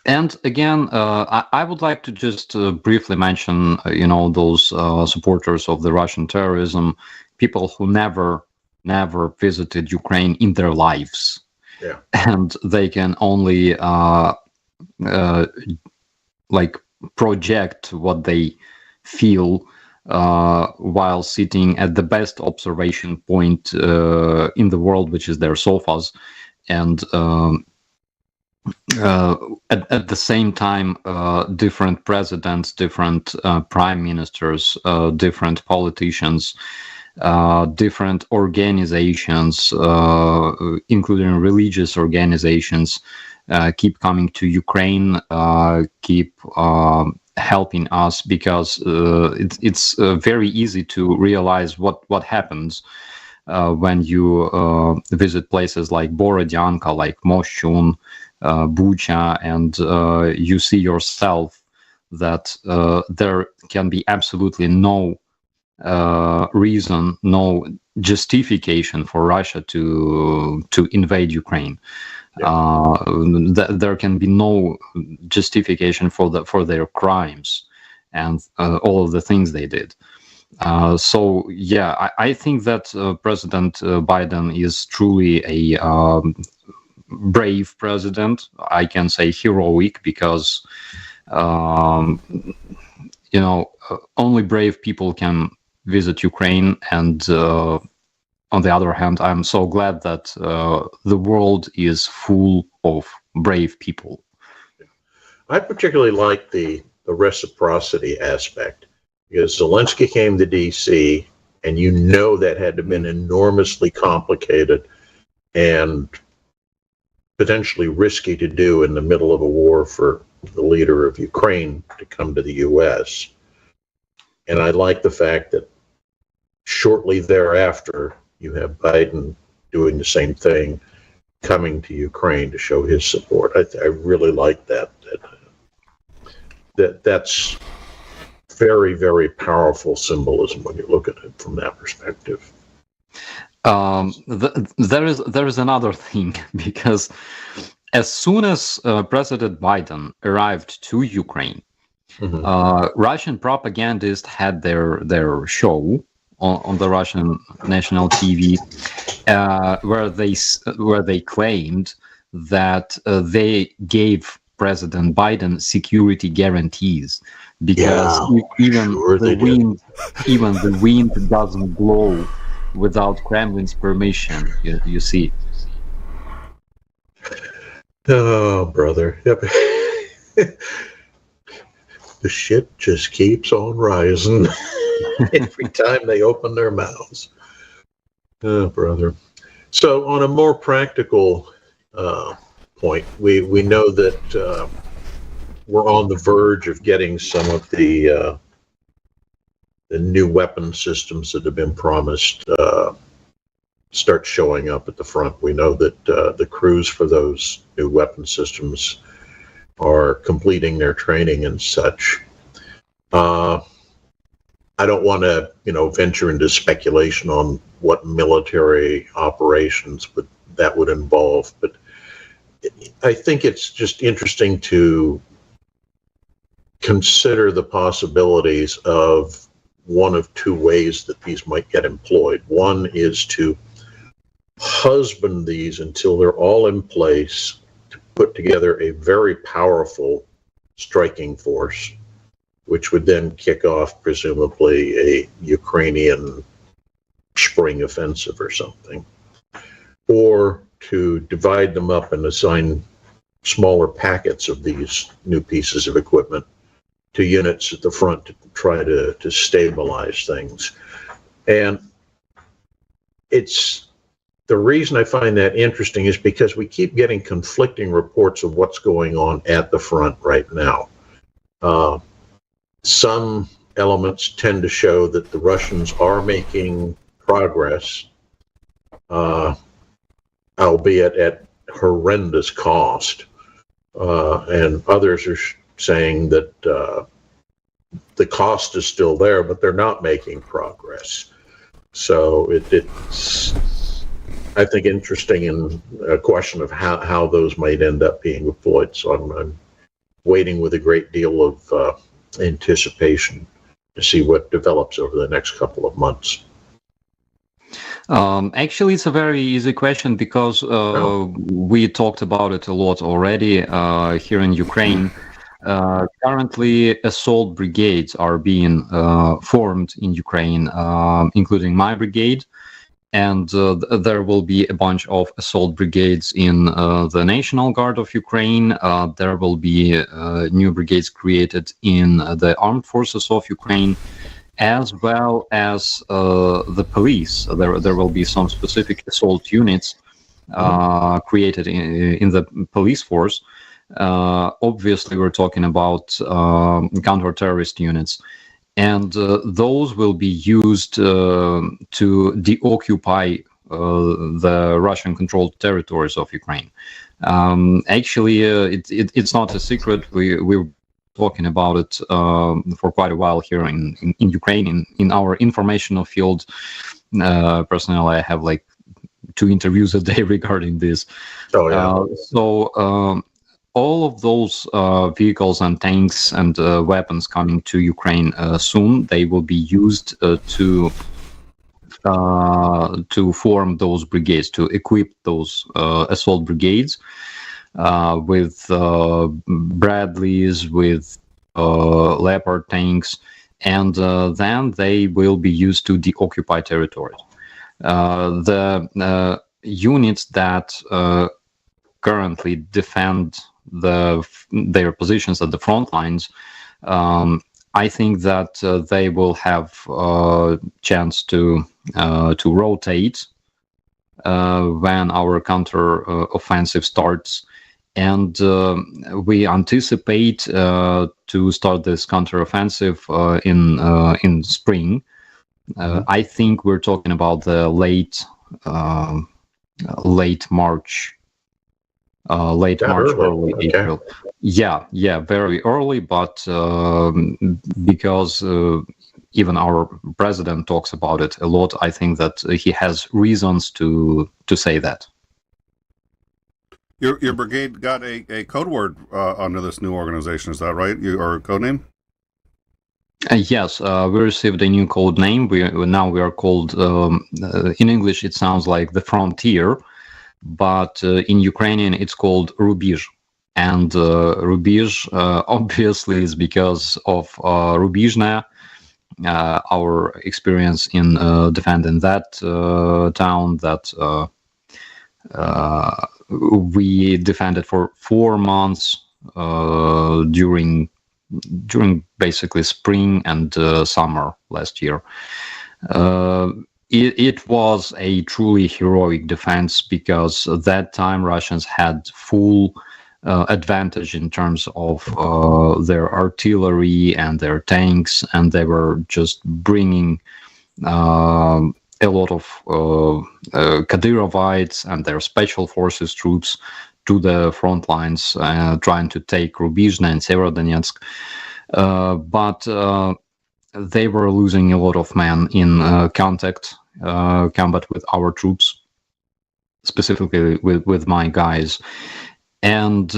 And again, I would like to just briefly mention, those supporters of the Russian terrorism, people who never visited Ukraine in their lives. Yeah. And they can only like project what they feel while sitting at the best observation point in the world, which is their sofas. And at the same time, different presidents, different prime ministers, different politicians, different organizations, including religious organizations, keep coming to Ukraine, keep helping us, because it's very easy to realize what happens when you visit places like Borodyanka, like Moshchun, Bucha, and you see yourself that there can be absolutely no reason, no justification for Russia to invade Ukraine. There can be no justification for their crimes and all of the things they did. So yeah, I think that President Biden is truly a brave president. I can say heroic, because only brave people can visit Ukraine. And on the other hand, I'm so glad that the world is full of brave people. I particularly like the reciprocity aspect, because Zelensky came to D.C., and that had to have been enormously complicated and potentially risky to do in the middle of a war for the leader of Ukraine to come to the U.S. And I like the fact that shortly thereafter, you have Biden doing the same thing, coming to Ukraine to show his support. I really like that. That's very, very powerful symbolism when you look at it from that perspective. There is another thing, because as soon as President Biden arrived to Ukraine, Russian propagandists had their show on the Russian national TV, where they claimed that they gave President Biden security guarantees, because even the wind doesn't blow without Kremlin's permission. You see. Oh, brother. Yep. The shit just keeps on rising every time they open their mouths. Oh, brother. So on a more practical point, we know that we're on the verge of getting some of the new weapon systems that have been promised start showing up at the front. We know that the crews for those new weapon systems are completing their training and such. I don't want to, venture into speculation on what military operations that would involve, but I think it's just interesting to consider the possibilities of one of two ways that these might get employed. One is to husband these until they're all in place to put together a very powerful striking force, which would then kick off presumably a Ukrainian spring offensive or something, or to divide them up and assign smaller packets of these new pieces of equipment to units at the front to try to stabilize things. And the reason I find that interesting is because we keep getting conflicting reports of what's going on at the front right now. Some elements tend to show that the Russians are making progress, albeit at horrendous cost. And others are saying that the cost is still there, but they're not making progress. So it's, I think, interesting in a question of how those might end up being deployed. So I'm waiting with a great deal of anticipation to see what develops over the next couple of months. Actually, it's a very easy question because we talked about it a lot already here in Ukraine. Currently, assault brigades are being formed in Ukraine, including my brigade. And there will be a bunch of assault brigades in the National Guard of Ukraine. There will be new brigades created in the armed forces of Ukraine, as well as the police. There will be some specific assault units created in the police force. Obviously, we're talking about counter-terrorist units. And those will be used to deoccupy the Russian-controlled territories of Ukraine. Actually, it's not a secret. We're talking about it for quite a while here in Ukraine, in our informational field. Personally, I have like 2 interviews a day regarding this. Oh, yeah. All of those vehicles and tanks and weapons coming to Ukraine soon, they will be used to form those brigades, to equip those assault brigades with Bradleys, with Leopard tanks, and then they will be used to deoccupy territories. The units that currently defend their positions at the front lines, I think that they will have a chance to rotate when our counter offensive starts, and we anticipate to start this counter offensive in spring. I think we're talking about the late March. Late March, early April. Yeah, very early, but because even our president talks about it a lot, I think that he has reasons to say that. Your brigade got a code word under this new organization, is that right? Or a code name? Yes, we received a new code name. We are called, in English it sounds like the Frontier, but in Ukrainian it's called 𝐒𝐲𝐬𝐿, and 𝐒𝐲𝐬𝐿 obviously is because of 𝐒𝐨𝐻𝐻𝐿, our experience in defending that town that we defended for 4 months during basically spring and summer last year. It was a truly heroic defense because at that time Russians had full advantage in terms of their artillery and their tanks, and they were just bringing a lot of Kadyrovites and their special forces troops to the front lines, trying to take 𝐓𝐢𝐬𝐻𝐻 and Severodonetsk. But they were losing a lot of men in combat with our troops, specifically with my guys. And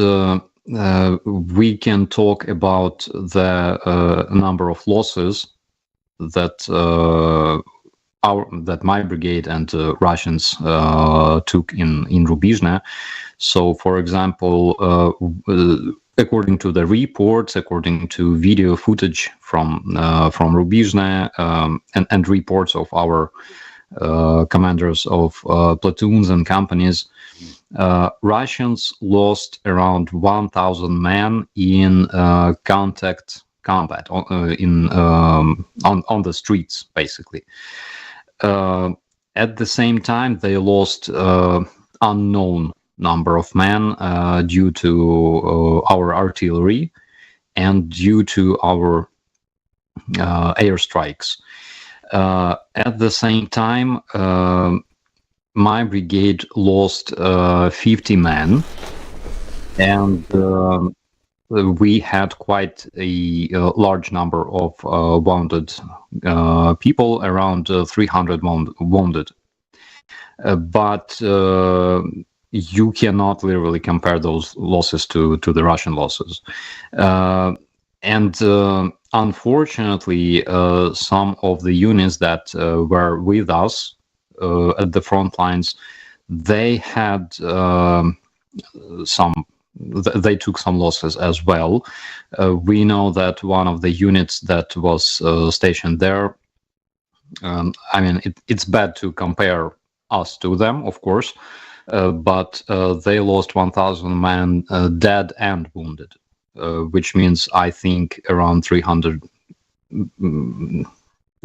we can talk about the number of losses that my brigade and Russians took in 𝐓𝐲𝐻𝐻. So, for example, according to the reports, according to video footage from 𝐓𝐲𝐻𝐻 and reports of our commanders of platoons and companies, Russians lost around 1,000 men in contact combat on the streets, basically. At the same time, they lost unknown number of men due to our artillery and due to our airstrikes. At the same time, my brigade lost 50 men, and we had quite a large number of wounded people, around 300 wounded. But you cannot literally compare those losses to the Russian losses. And unfortunately, some of the units that were with us at the front lines, they had they took some losses as well. We know that one of the units that was stationed there, I mean, it's bad to compare us to them, of course, but they lost 1,000 men dead and wounded, which means I think around 300,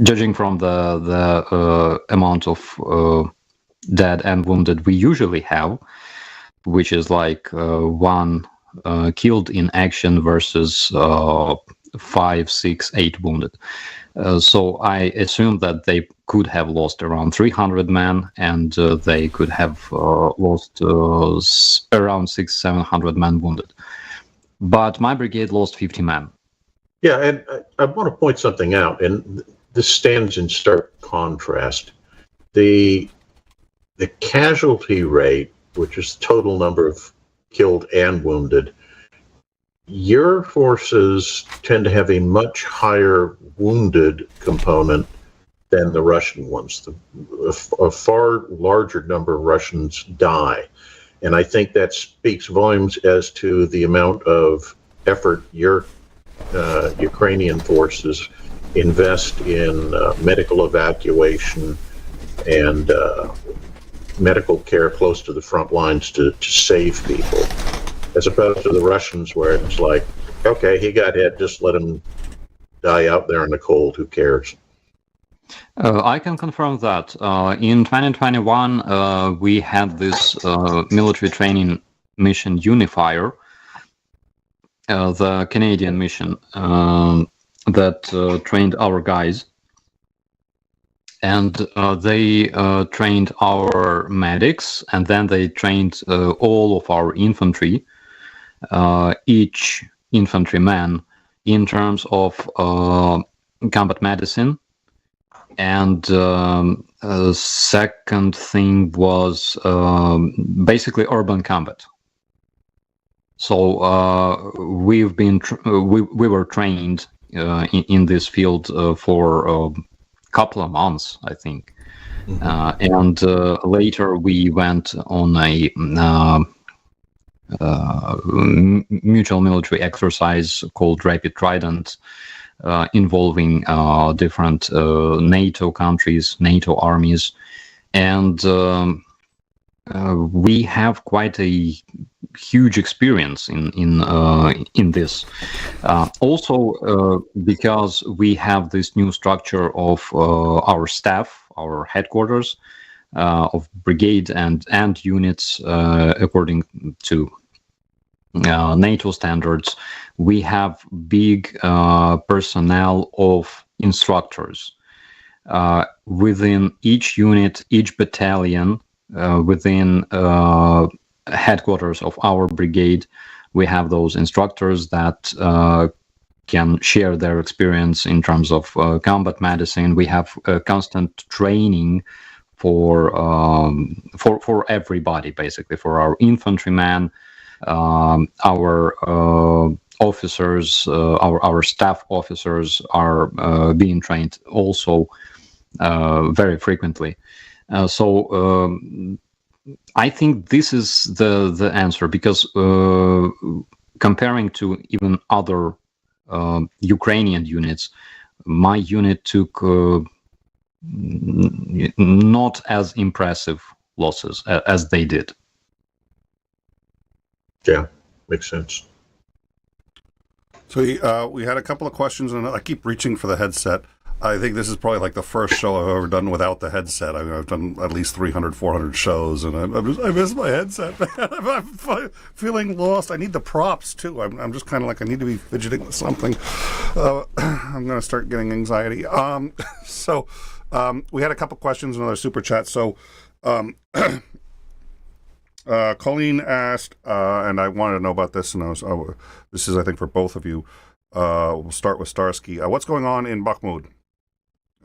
judging from the amount of dead and wounded we usually have, which is like one killed in action versus 5, 6, 8 wounded. So I assume that they could have lost around 300 men, and they could have lost around 600-700 men wounded. But my brigade lost 50 men. Yeah, and I want to point something out, and this stands in stark contrast. The casualty rate, which is the total number of killed and wounded, your forces tend to have a much higher wounded component than the Russian ones. A far larger number of Russians die. And I think that speaks volumes as to the amount of effort your Ukrainian forces invest in medical evacuation and medical care close to the front lines to save people, as opposed to the Russians, where it's like, okay, he got hit, just let him die out there in the cold, who cares? I can confirm that. In 2021, we had this military training mission Unifier, the Canadian mission that trained our guys. And they trained our medics, and then they trained all of our infantry, each infantryman, in terms of combat medicine. And second thing was basically urban combat. So we've been we were trained in this field for couple of months, I think. Mm-hmm. And later we went on a mutual military exercise called Rapid Trident, involving different NATO countries, NATO armies, and we have quite a huge experience in this. Also, because we have this new structure of our staff, our headquarters, of brigade and units according to NATO standards, we have big personnel of instructors. Within each unit, each battalion, within headquarters of our brigade, we have those instructors that can share their experience in terms of combat medicine. We have constant training for everybody, basically, for our infantrymen, our officers, our staff officers are being trained also very frequently. So I think this is the answer, because comparing to even other Ukrainian units, my unit took not as impressive losses as they did. Yeah, makes sense. So we had a couple of questions, and I keep reaching for the headset. I think this is probably like the first show I've ever done without the headset. I mean, I've done at least 300, 400 shows, and I miss my headset, man. I'm feeling lost. I need the props, too. I'm just kind of like, I need to be fidgeting with something. I'm going to start getting anxiety. So we had a couple questions, another super chat. So Colleen asked, and I wanted to know about this, and this is, I think, for both of you. We'll start with Starsky. What's going on in Bakhmut?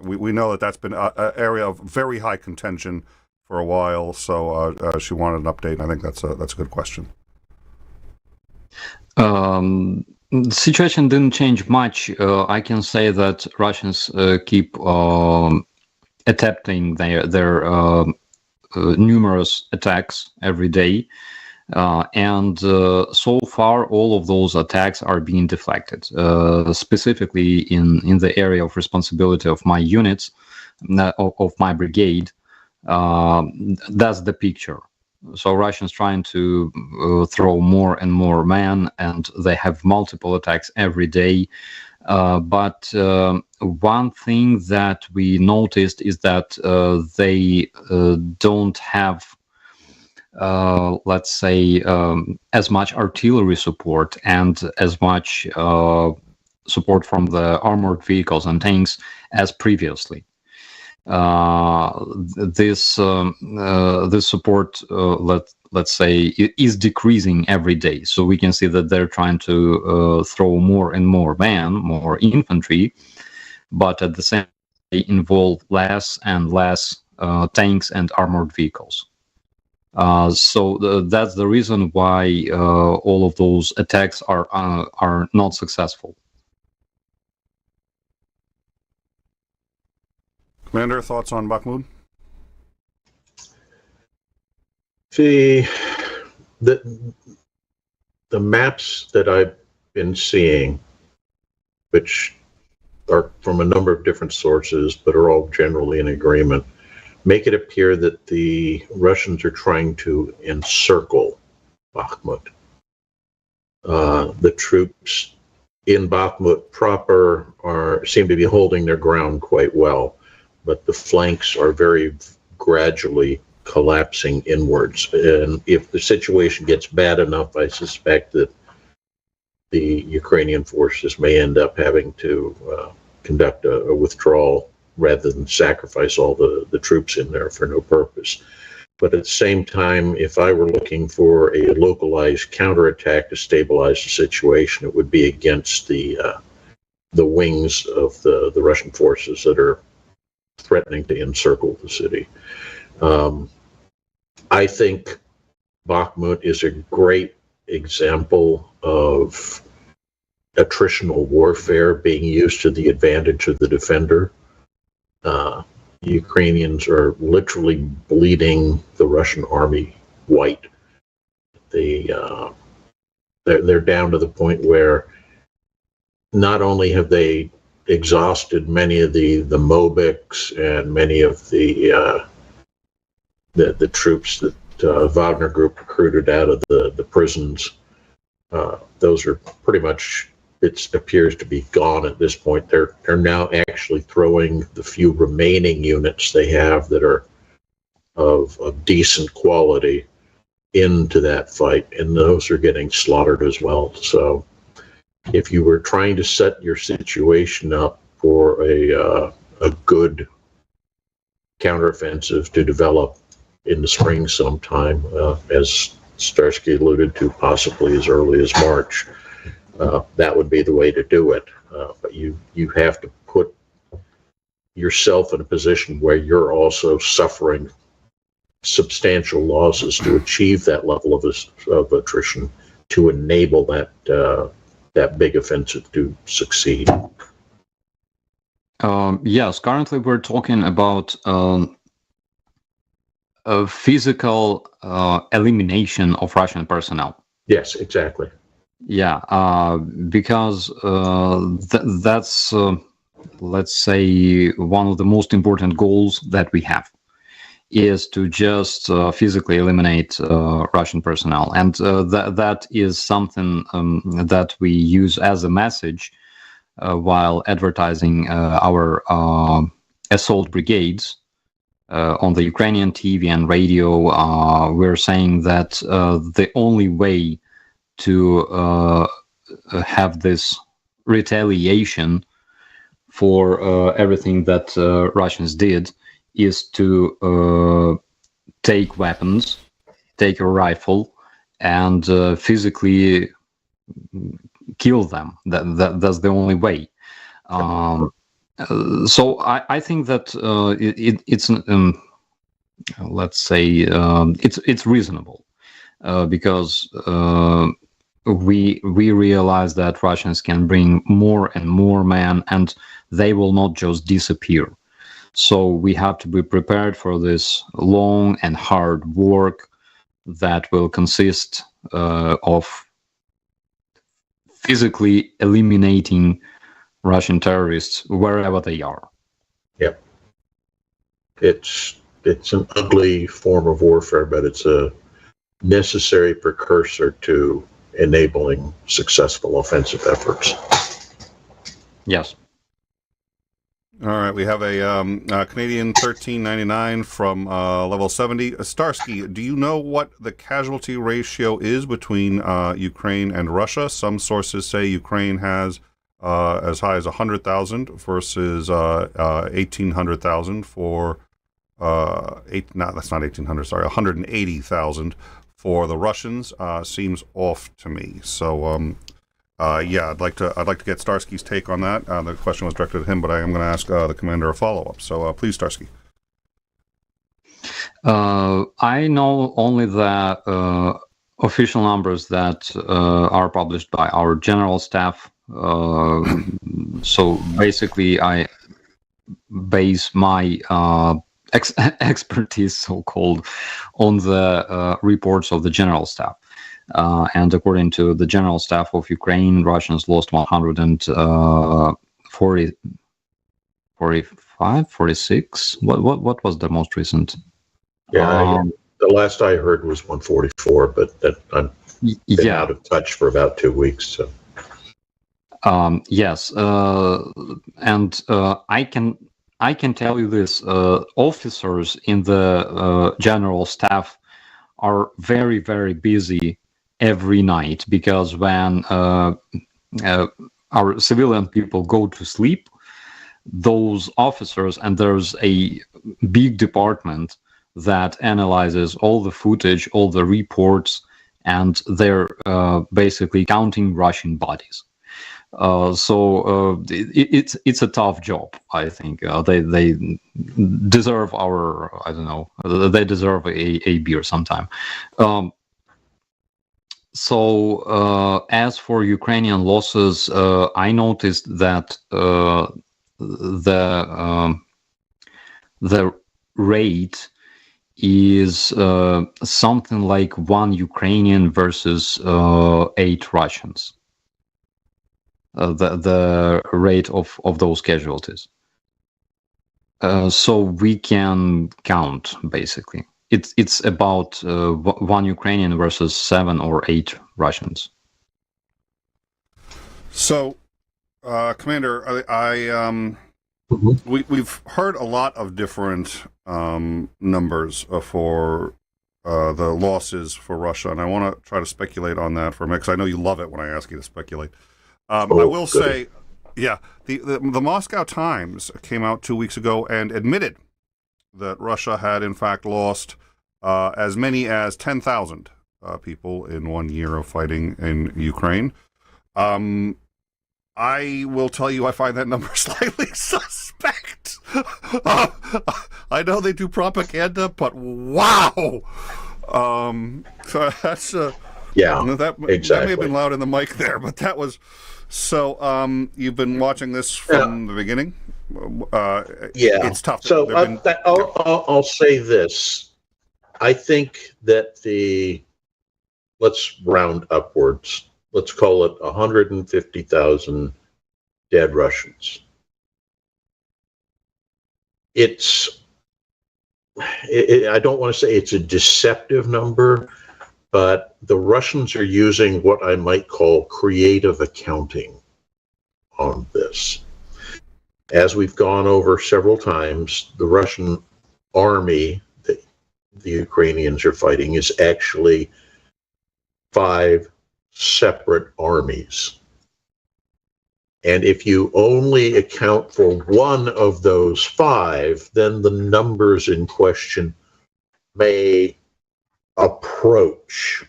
We know that that's been an area of very high contention for a while, so she wanted an update, and I think that's a good question. The situation didn't change much. I can say that Russians keep attempting their numerous attacks every day. And so far, all of those attacks are being deflected, specifically in the area of responsibility of my units, of my brigade. That's the picture. So Russians trying to throw more and more men, and they have multiple attacks every day. But one thing that we noticed is that they don't have, let's say, as much artillery support and as much support from the armored vehicles and tanks as previously. This support, let's say, is decreasing every day. So we can see that they're trying to throw more and more men, more infantry, but at the same time they involve less and less tanks and armored vehicles. So that's the reason why all of those attacks are not successful. Commander, thoughts on Bakhmut? The maps that I've been seeing, which are from a number of different sources, but are all generally in agreement, make it appear that the Russians are trying to encircle Bakhmut. The troops in Bakhmut proper seem to be holding their ground quite well, but the flanks are very gradually collapsing inwards. And if the situation gets bad enough, I suspect that the Ukrainian forces may end up having to conduct a withdrawal rather than sacrifice all the troops in there for no purpose. But at the same time, if I were looking for a localized counterattack to stabilize the situation, it would be against the wings of the Russian forces that are threatening to encircle the city. I think Bakhmut is a great example of attritional warfare being used to the advantage of the defender. The Ukrainians are literally bleeding the Russian army white. They're down to the point where not only have they exhausted many of the Mobics and many of the troops that Wagner Group recruited out of the prisons. Those are pretty much, it appears to be gone at this point. They're now actually throwing the few remaining units they have that are of decent quality into that fight, and those are getting slaughtered as well. So if you were trying to set your situation up for a good counteroffensive to develop in the spring sometime, as Starsky alluded to, possibly as early as March, that would be the way to do it. But you have to put yourself in a position where you're also suffering substantial losses to achieve that level of attrition to enable that big offensive to succeed. Yes, currently we're talking about a physical elimination of Russian personnel. Yes, exactly. Yeah, because that's, let's say, one of the most important goals that we have is to just physically eliminate Russian personnel. And that is something that we use as a message while advertising our assault brigades. On the Ukrainian TV and radio, we're saying that the only way to have this retaliation for everything that Russians did is to take weapons, take a rifle, and physically kill them. That's the only way. So I think that it's let's say it's reasonable because we realize that Russians can bring more and more men, and they will not just disappear. So we have to be prepared for this long and hard work that will consist of physically eliminating Russian terrorists wherever they are. Yep. It's an ugly form of warfare, but it's a necessary precursor to enabling successful offensive efforts. Yes. All right, we have a Canadian 1399 from level 70. Starsky, do you know what the casualty ratio is between Ukraine and Russia? Some sources say Ukraine has as high as 100,000 versus 1,800,000 for that's not 1,800. Sorry, 180,000 for the Russians. Seems off to me. So. Yeah, I'd like to get Starsky's take on that. The question was directed at him, but I am going to ask the commander a follow-up. So please, Starsky. I know only the official numbers that are published by our general staff. So basically, I base my expertise, so-called, on the reports of the general staff. And according to the general staff of Ukraine, Russians lost 46. What was the most recent? Yeah, the last I heard was 144, but that I'm been out of touch for about 2 weeks. So. Yes, and I can tell you this: officers in the general staff are very, very busy every night, because when our civilian people go to sleep, those officers, and there's a big department that analyzes all the footage, all the reports, and they're basically counting Russian bodies. So it's a tough job. I think they deserve our, I don't know, they deserve a beer sometime. So as for Ukrainian losses, I noticed that the rate is something like 1 Ukrainian versus 8 Russians. The rate of those casualties. So we can count, basically. It's about 1 Ukrainian versus 7 or 8 Russians. So, Commander, we've heard a lot of different numbers for the losses for Russia, and I want to try to speculate on that for a minute, because I know you love it when I ask you to speculate. I will say, yeah, the Moscow Times came out 2 weeks ago and admitted that Russia had in fact lost as many as 10,000 people in 1 year of fighting in Ukraine. I will tell you, I find that number slightly suspect. I know they do propaganda, but wow! So that's yeah, that may have been loud in the mic there, but that was so. You've been watching this from the beginning. Yeah, it's tough. So I'll say this. I think that let's round upwards. Let's call it 150,000 dead Russians. I don't want to say it's a deceptive number, but the Russians are using what I might call creative accounting on this. As we've gone over several times, the Russian army that the Ukrainians are fighting is actually 5 separate armies. And if you only account for one of those 5, then the numbers in question may approach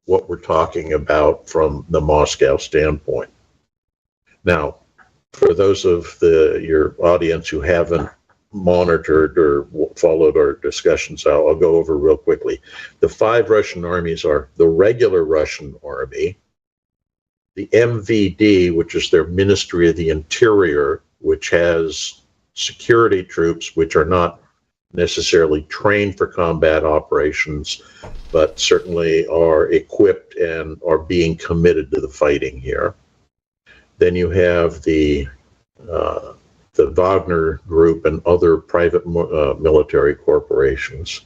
what we're talking about from the Moscow standpoint. Now, for those of your audience who haven't monitored or followed our discussions, I'll go over real quickly. The 5 Russian armies are the regular Russian army, the MVD, which is their Ministry of the Interior, which has security troops, which are not necessarily trained for combat operations, but certainly are equipped and are being committed to the fighting here. Then you have the Wagner Group and other private military corporations.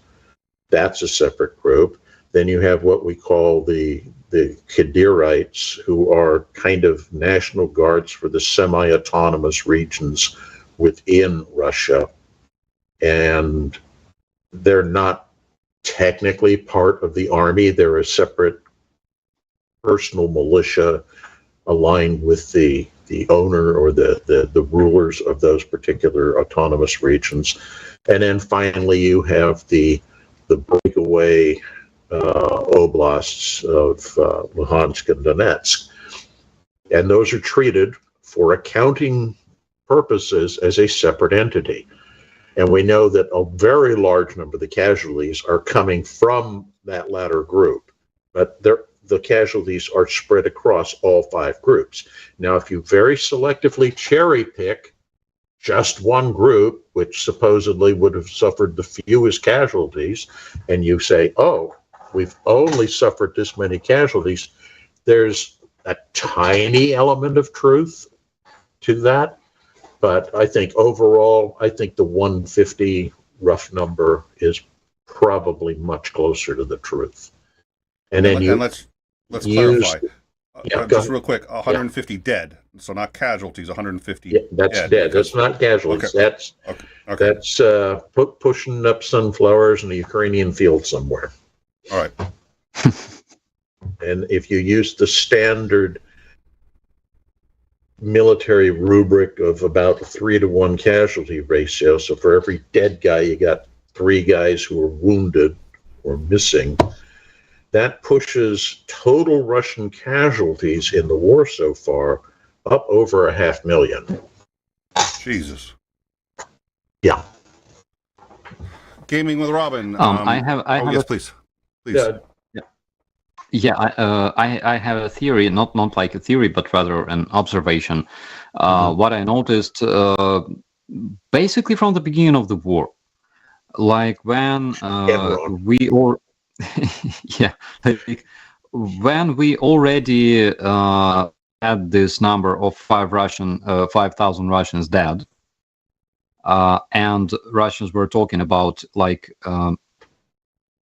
That's a separate group. Then you have what we call the 𝐒𝐤𝐬𝐜𝐿ites, who are kind of national guards for the semi-autonomous regions within Russia. And they're not technically part of the army. They're a separate personal militia aligned with the owner or the rulers of those particular autonomous regions. And then finally, you have the breakaway oblasts of Luhansk and Donetsk. And those are treated for accounting purposes as a separate entity. And we know that a very large number of the casualties are coming from that latter group, but the casualties are spread across all 5 groups. Now, if you very selectively cherry pick just one group, which supposedly would have suffered the fewest casualties, and you say, oh, we've only suffered this many casualties, there's a tiny element of truth to that. But I think overall, I think the 150 rough number is probably much closer to the truth. And then let's clarify. Just real quick, 150 dead. So not casualties, 150 that's dead. That's not casualties. Okay. That's pushing up sunflowers in a Ukrainian field somewhere. All right. And if you use the standard military rubric of about 3-to-1 casualty ratio, so for every dead guy, you got 3 guys who are wounded or missing, that pushes total Russian casualties in the war so far up over 500,000. Jesus. Yeah. Gaming with Robin. I have yes, please. I have a theory, not like a theory, but rather an observation. What I noticed basically from the beginning of the war, like when when we already had this number of 5,000 Russians dead, and Russians were talking about like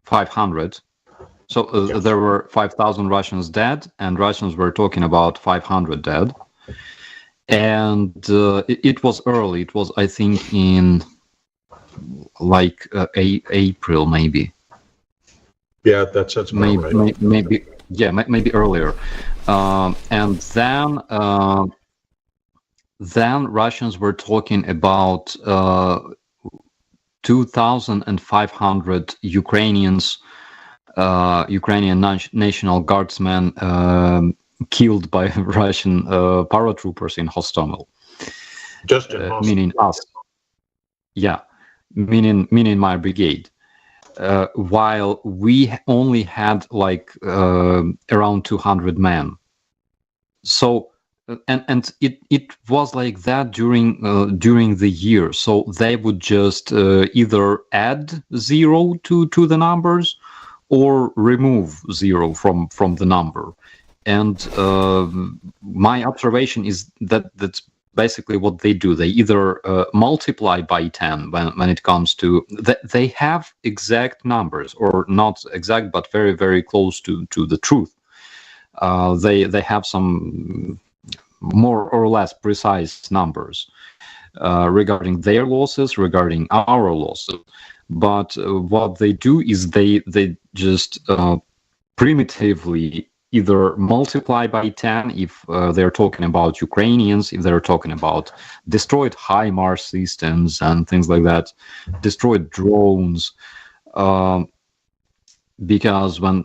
500. So there were 5,000 Russians dead, and Russians were talking about 500 dead. And it was early. It was, I think, in like April, maybe. Yeah, that's right. Maybe earlier. And then Russians were talking about 2,500 Ukrainians. Ukrainian National Guardsmen killed by Russian paratroopers in Hostomel. Just in Hostomel. Meaning us. Yeah, meaning my brigade. While we only had like around 200 men. So, and it was like that during the year. So they would just either add 0 to the numbers, or remove 0 from the number. And my observation is that that's basically what they do. They either multiply by 10 when it comes to they have exact numbers, or not exact, but very, very close to the truth. They have some more or less precise numbers regarding their losses, regarding our losses. But what they do is they just primitively either multiply by 10 if they're talking about Ukrainians, if they're talking about destroyed HIMARS systems and things like that, destroyed drones. Because when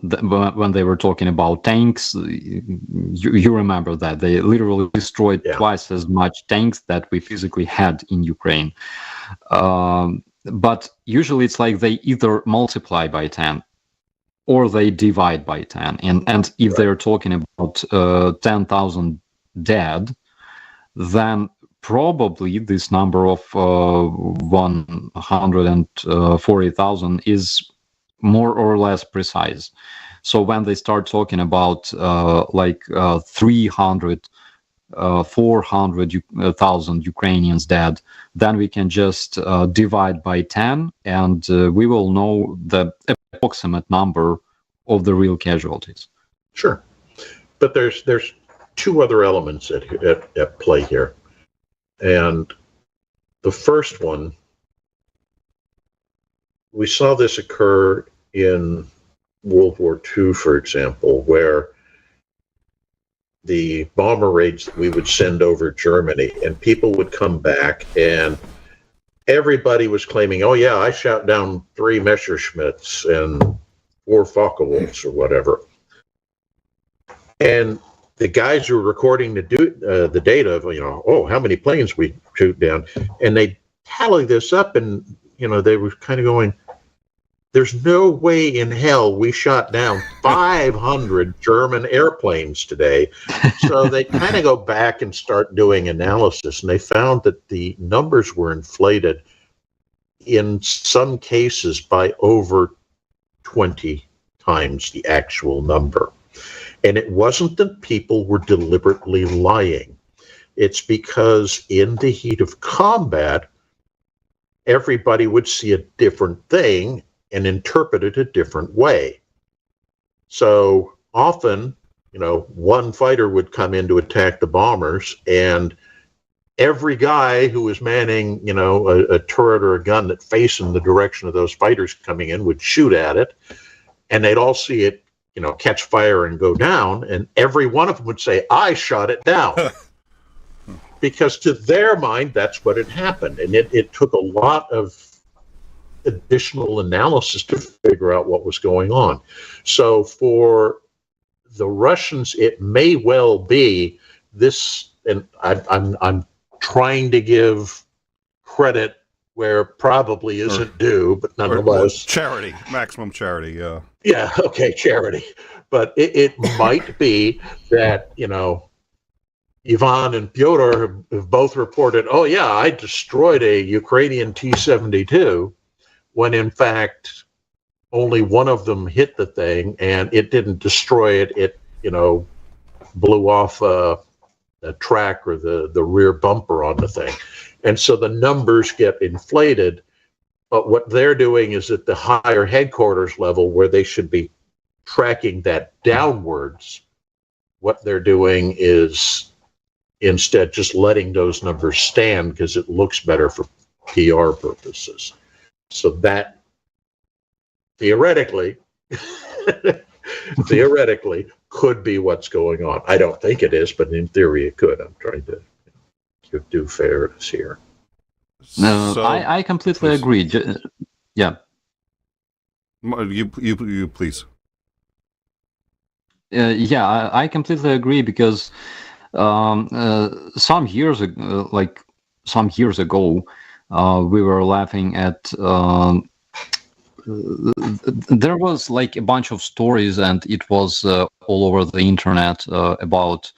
they were talking about tanks, you remember that they literally destroyed twice as much tanks that we physically had in Ukraine. But usually it's like they either multiply by 10 or they divide by 10. And if they're talking about 10,000 dead, then probably this number of 140,000 is more or less precise. So when they start talking about 300, 400,000 Ukrainians dead, then we can just divide by 10, and we will know the approximate number of the real casualties. Sure, but there's two other elements at play here, and the first one, we saw this occur in World War II, for example, where the bomber raids that we would send over Germany, and people would come back and everybody was claiming, oh yeah, I shot down 3 Messerschmitts and 4 Focke-Wulfs or whatever. And the guys who were recording the data of, oh, how many planes we shoot down, and they tally this up, and they were kind of going, there's no way in hell we shot down 500 German airplanes today. So they kind of go back and start doing analysis, and they found that the numbers were inflated in some cases by over 20 times the actual number. And it wasn't that people were deliberately lying. It's because in the heat of combat, everybody would see a different thing and interpret it a different way. So often, one fighter would come in to attack the bombers, and every guy who was manning, a turret or a gun that faced in the direction of those fighters coming in would shoot at it, and they'd all see it, catch fire and go down, and every one of them would say, I shot it down. Because to their mind, that's what had happened. And it took a lot of additional analysis to figure out what was going on. So for the Russians, it may well be this, and I'm trying to give credit where probably isn't due, but nonetheless. Charity, maximum charity, yeah. Yeah, okay, charity. But it might be that, Ivan and Pyotr have both reported, oh yeah, I destroyed a Ukrainian T-72, when in fact only one of them hit the thing, and it didn't destroy it. It, blew off a track or the rear bumper on the thing. And so the numbers get inflated, but what they're doing is at the higher headquarters level, where they should be tracking that downwards, what they're doing is instead just letting those numbers stand because it looks better for PR purposes. So that theoretically could be what's going on. I don't think it is, but in theory it could. I'm trying to do fairness here. No, So, I completely please. agree. Yeah. You please. Yeah, I completely agree, because some years ago, we were laughing at. There was like a bunch of stories, and it was all over the internet about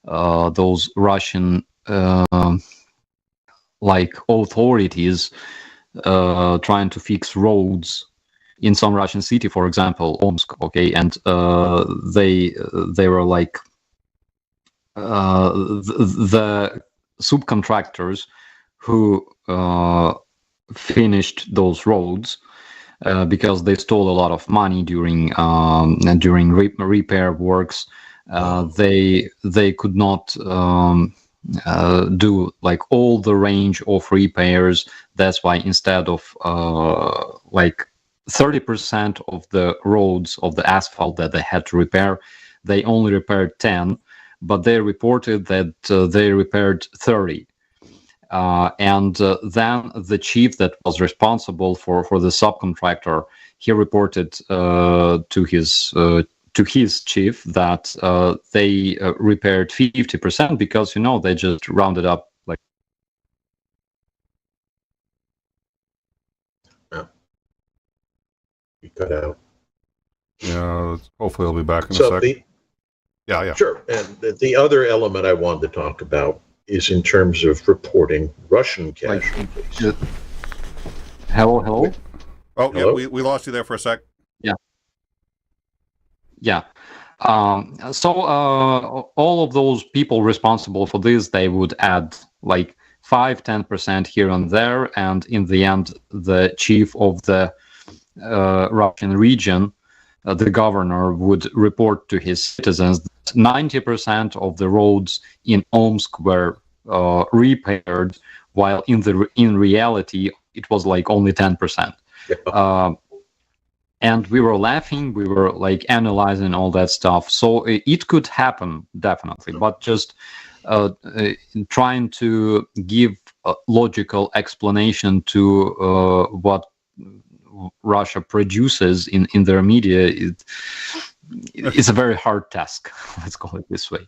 those Russian authorities trying to fix roads in some Russian city, for example, Omsk. Okay, and they were like the subcontractors who finished those roads because they stole a lot of money during repair works. They could not do like all the range of repairs. That's why instead of 30% of the roads of the asphalt that they had to repair, they only repaired 10, but they reported that they repaired 30. And then the chief that was responsible for the subcontractor, he reported to his chief that they repaired 50% because they just rounded up like. You cut out. Yeah, hopefully he'll be back in a So second. Yeah. Sure. And the other element I wanted to talk about is in terms of reporting Russian casualties. Hello? Oh, Hello? yeah, we lost you there for a sec. Yeah. So all of those people responsible for this, they would add like 5-10% here and there, and in the end, the chief of the Russian region, the governor, would report to his citizens that 90% of the roads in Omsk were repaired, while in reality it was like only 10%. And we were laughing, we were like analyzing all that stuff. So it could happen, definitely, but just trying to give a logical explanation to what Russia produces in their media, it's a very hard task. Let's call it this way.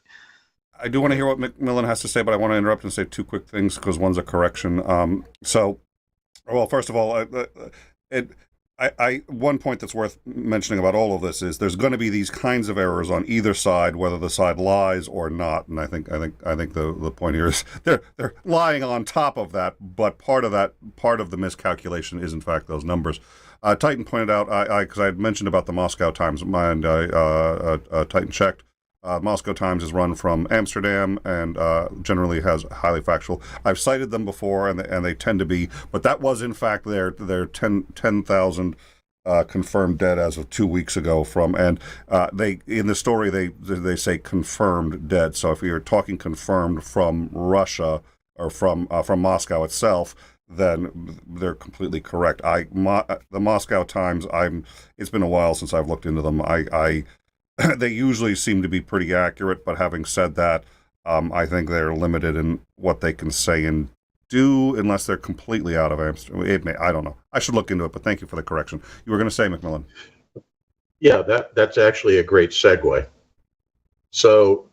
I do want to hear what McMillan has to say, but I want to interrupt and say two quick things because one's a correction. Well, first of all, one point that's worth mentioning about all of this is there's going to be these kinds of errors on either side, whether the side lies or not. And I think the point here is they're lying on top of that, but part of the miscalculation is in fact those numbers. Titan pointed out, because I had mentioned about the Moscow Times, and Titan checked. Moscow Times is run from Amsterdam and generally has highly factual. I've cited them before, and they tend to be, but that was in fact their 10,000 confirmed dead as of 2 weeks ago. And they in the story they say confirmed dead. So if you're talking confirmed from Russia or from Moscow itself, then they're completely correct. The Moscow Times, it's been a while since I've looked into them. They usually seem to be pretty accurate, but having said that, I think they're limited in what they can say and do unless they're completely out of Amsterdam. I don't know. I should look into it, but thank you for the correction. You were going to say, McMillan. Yeah, that's actually a great segue. So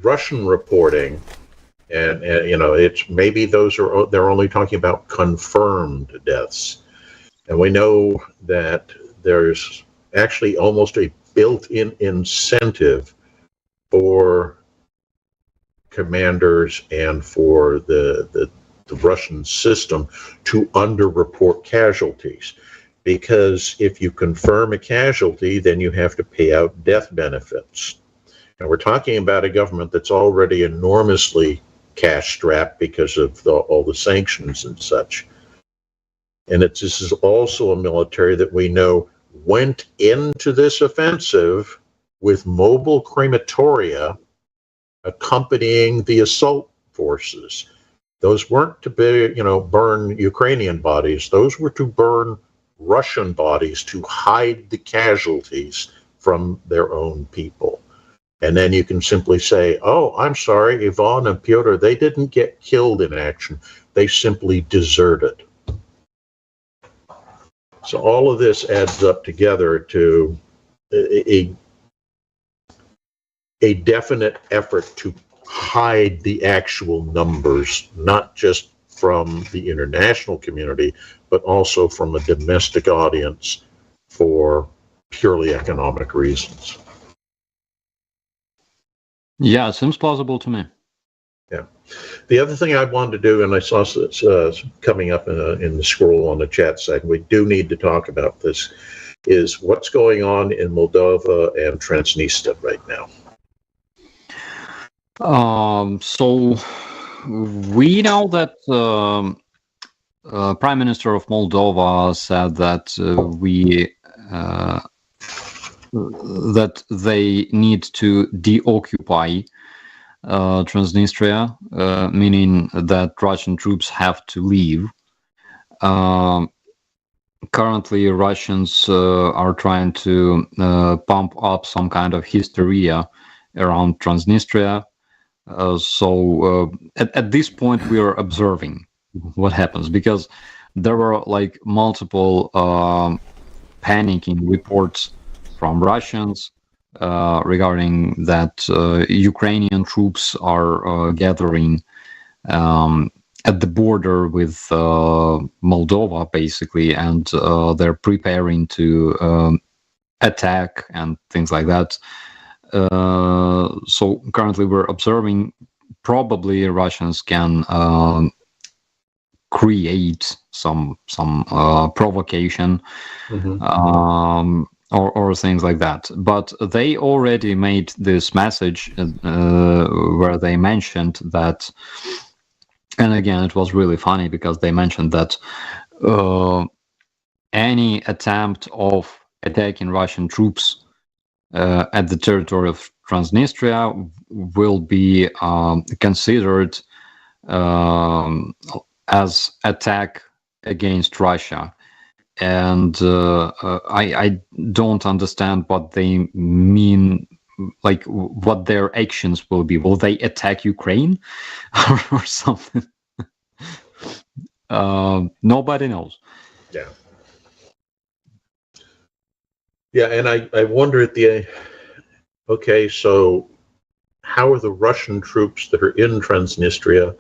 Russian reporting, and it's maybe they're only talking about confirmed deaths. And we know that there's actually almost a built-in incentive for commanders and for the Russian system to underreport casualties, because if you confirm a casualty, then you have to pay out death benefits. And we're talking about a government that's already enormously cash-strapped because of all the sanctions and such. And this is also a military that we know went into this offensive with mobile crematoria accompanying the assault forces. Those weren't to be, burn Ukrainian bodies. Those were to burn Russian bodies to hide the casualties from their own people. And then you can simply say, oh, I'm sorry, Ivan and Pyotr, they didn't get killed in action. They simply deserted. So all of this adds up together to a definite effort to hide the actual numbers, not just from the international community, but also from a domestic audience for purely economic reasons. Yeah, it seems plausible to me. Yeah. The other thing I wanted to do, and I saw it's coming up in the scroll on the chat side, we do need to talk about this, is what's going on in Moldova and Transnistria right now. So we know that Prime Minister of Moldova said that that they need to deoccupy Transnistria, meaning that Russian troops have to leave. Currently, Russians are trying to pump up some kind of hysteria around Transnistria. So at this point, we are observing what happens, because there were like multiple panicking reports from Russians regarding that Ukrainian troops are gathering at the border with Moldova, basically, and they're preparing to attack and things like that. So currently we're observing probably Russians can create some provocation, or things like that. But they already made this message where they mentioned that, and again, it was really funny because they mentioned that any attempt of attacking Russian troops at the territory of Transnistria will be considered as attack against Russia. And I don't understand what they mean, like what their actions will be. Will they attack Ukraine or something? Nobody knows. Yeah. Yeah, and I wonder at the, okay, so how are the Russian troops that are in Transnistria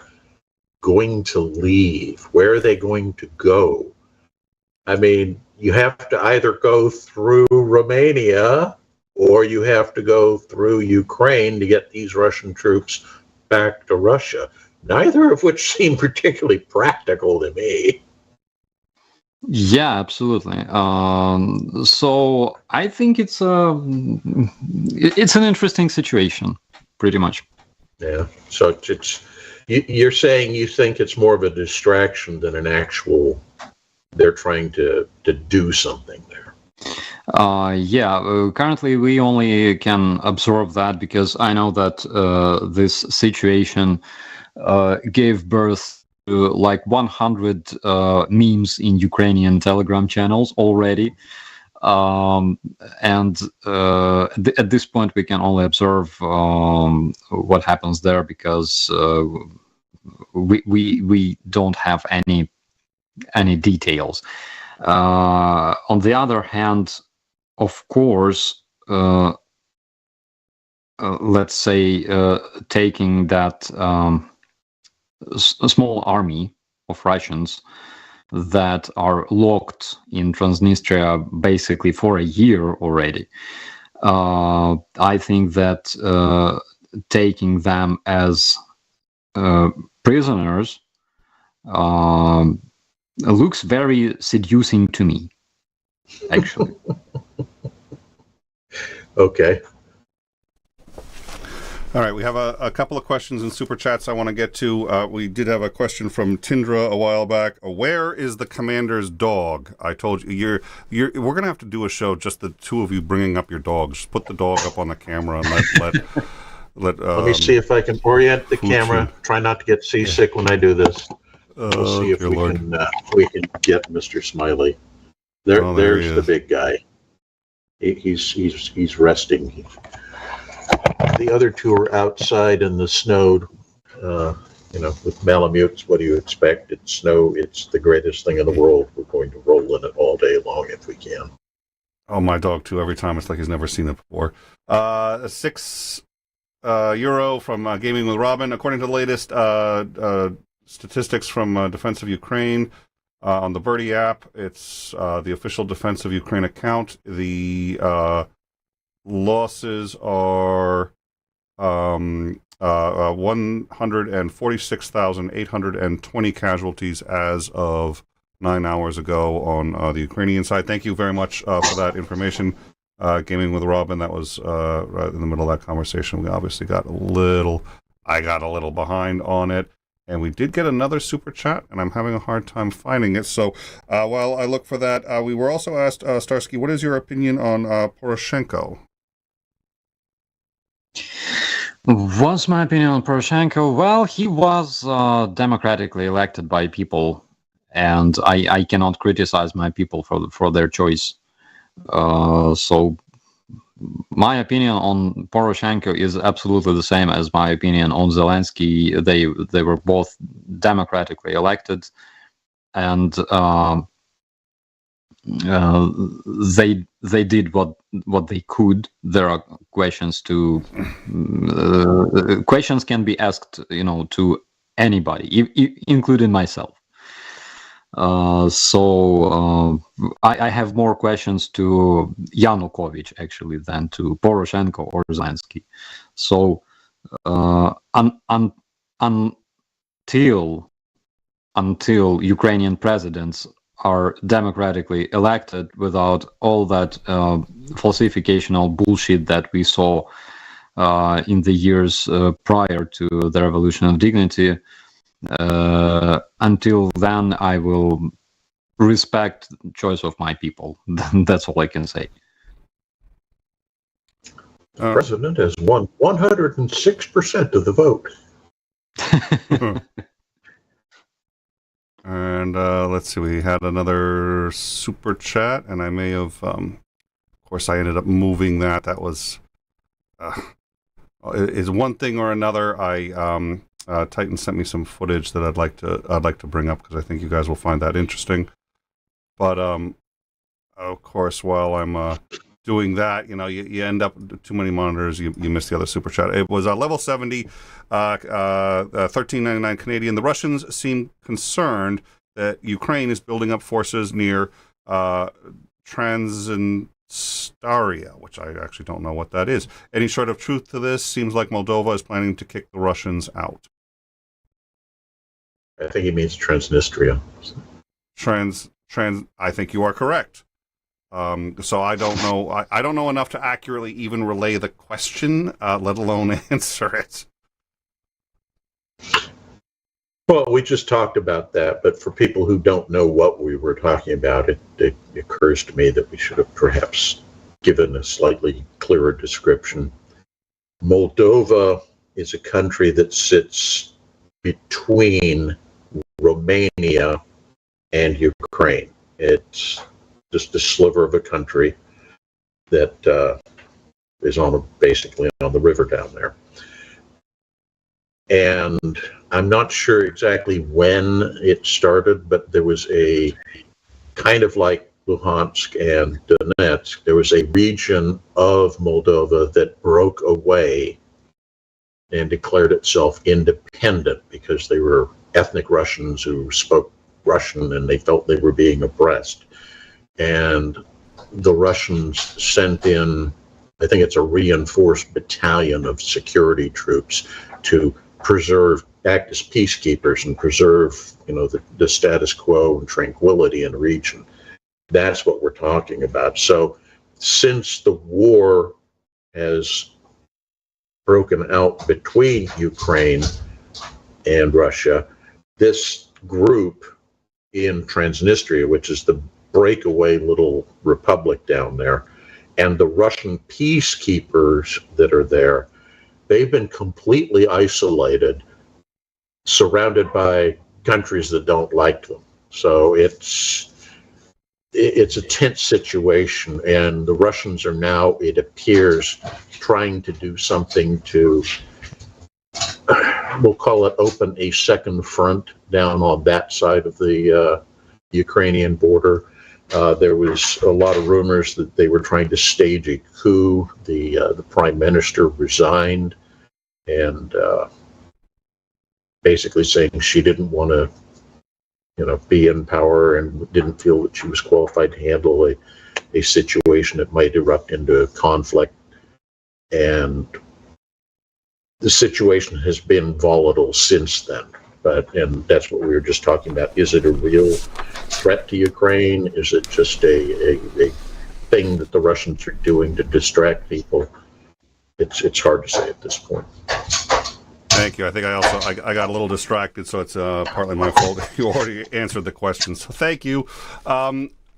going to leave? Where are they going to go? I mean, you have to either go through Romania or you have to go through Ukraine to get these Russian troops back to Russia, neither of which seem particularly practical to me. Yeah, absolutely. So I think it's an interesting situation, pretty much. Yeah. So it's you're saying you think it's more of a distraction than an actual. They're trying to do something there. Yeah. Currently, we only can absorb that because I know that this situation gave birth to like 100 memes in Ukrainian Telegram channels already. And at this point, we can only observe what happens there because we don't have any details. On the other hand, of course, let's say taking that a small army of Russians that are locked in Transnistria basically for a year already. I think that taking them as prisoners looks very seducing to me, actually. Okay. All right, we have a couple of questions in Super Chats I want to get to. We did have a question from Tindra a while back. Where is the commander's dog? I told you, we're going to have to do a show, just the two of you bringing up your dogs. Just put the dog up on the camera and let me see if I can orient the camera. Try not to get seasick when I do this. We'll see if we can get Mr. Smiley. There's the big guy. He's resting. The other two are outside in the snow. With Malamutes, what do you expect? It's snow. It's the greatest thing in the world. We're going to roll in it all day long if we can. Oh, my dog too. Every time it's like he's never seen it before. €6 from Gaming with Robin. According to the latest statistics from Defense of Ukraine on the Birdie app, it's the official Defense of Ukraine account. The losses are 146,820 casualties as of 9 hours ago on the Ukrainian side. Thank you very much for that information. Gaming with Robin, that was right in the middle of that conversation. We obviously got I got a little behind on it. And we did get another super chat, and I'm having a hard time finding it. So while I look for that, we were also asked, Starsky, what is your opinion on Poroshenko? What's my opinion on Poroshenko? Well, he was democratically elected by people, and I cannot criticize my people for their choice. So my opinion on Poroshenko is absolutely the same as my opinion on Zelensky. They were both democratically elected, and they did what they could. There are questions questions can be asked, to anybody, including myself. So I have more questions to Yanukovych actually than to Poroshenko or Zelensky. So until Ukrainian presidents are democratically elected without all that falsificational bullshit that we saw in the years prior to the Revolution of Dignity. Until then, I will respect the choice of my people. That's all I can say. The president has won 106% of the vote. And let's see, we had another super chat, and I may have, of course, I ended up moving that. That was, is one thing or another. Titan sent me some footage that I'd like to bring up because I think you guys will find that interesting. But of course, while I'm doing that, you end up too many monitors, you miss the other super chat. It was level 70, 13.99 Canadian. The Russians seem concerned that Ukraine is building up forces near Transnistria, which I actually don't know what that is. Any sort of truth to this? Seems like Moldova is planning to kick the Russians out. I think he means Transnistria. I think you are correct. So I don't know. I don't know enough to accurately even relay the question, let alone answer it. Well, we just talked about that, but for people who don't know what we were talking about, it occurs to me that we should have perhaps given a slightly clearer description. Moldova is a country that sits between Romania and Ukraine. It's just a sliver of a country that is basically on the river down there. And I'm not sure exactly when it started, but there was a kind of like Luhansk and Donetsk, there was a region of Moldova that broke away and declared itself independent because they were ethnic Russians who spoke Russian and they felt they were being oppressed. And the Russians sent in, I think it's a reinforced battalion of security troops to act as peacekeepers and preserve, the status quo and tranquility in the region. That's what we're talking about. So since the war has broken out between Ukraine and Russia, this group in Transnistria, which is the breakaway little republic down there, and the Russian peacekeepers that are there, they've been completely isolated, surrounded by countries that don't like them. So it's a tense situation, and the Russians are now, it appears, trying to do something to, we'll call it, open a second front down on that side of the Ukrainian border. There was a lot of rumors that they were trying to stage a coup. The prime minister resigned, and basically saying she didn't want to, be in power and didn't feel that she was qualified to handle a situation that might erupt into a conflict. And the situation has been volatile since then. And that's what we were just talking about. Is it a real threat to Ukraine? Is it just a thing that the Russians are doing to distract people? It's hard to say at this point. Thank you. I think I got a little distracted, so it's partly my fault. You already answered the question, so thank you.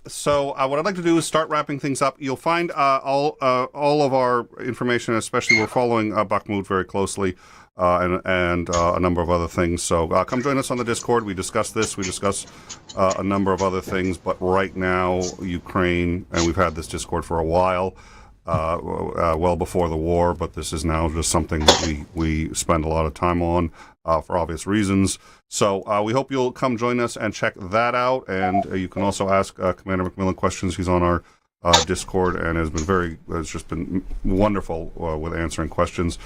So what I'd like to do is start wrapping things up. You'll find all of our information, especially we're following Bakhmut very closely, and a number of other things. So come join us on the Discord. We discuss this. We discuss a number of other things. But right now, Ukraine, and we've had this Discord for a while, well before the war, but this is now just something that we spend a lot of time on for obvious reasons. So we hope you'll come join us and check that out. And you can also ask Commander McMillan questions. He's on our Discord and has just been wonderful with answering questions.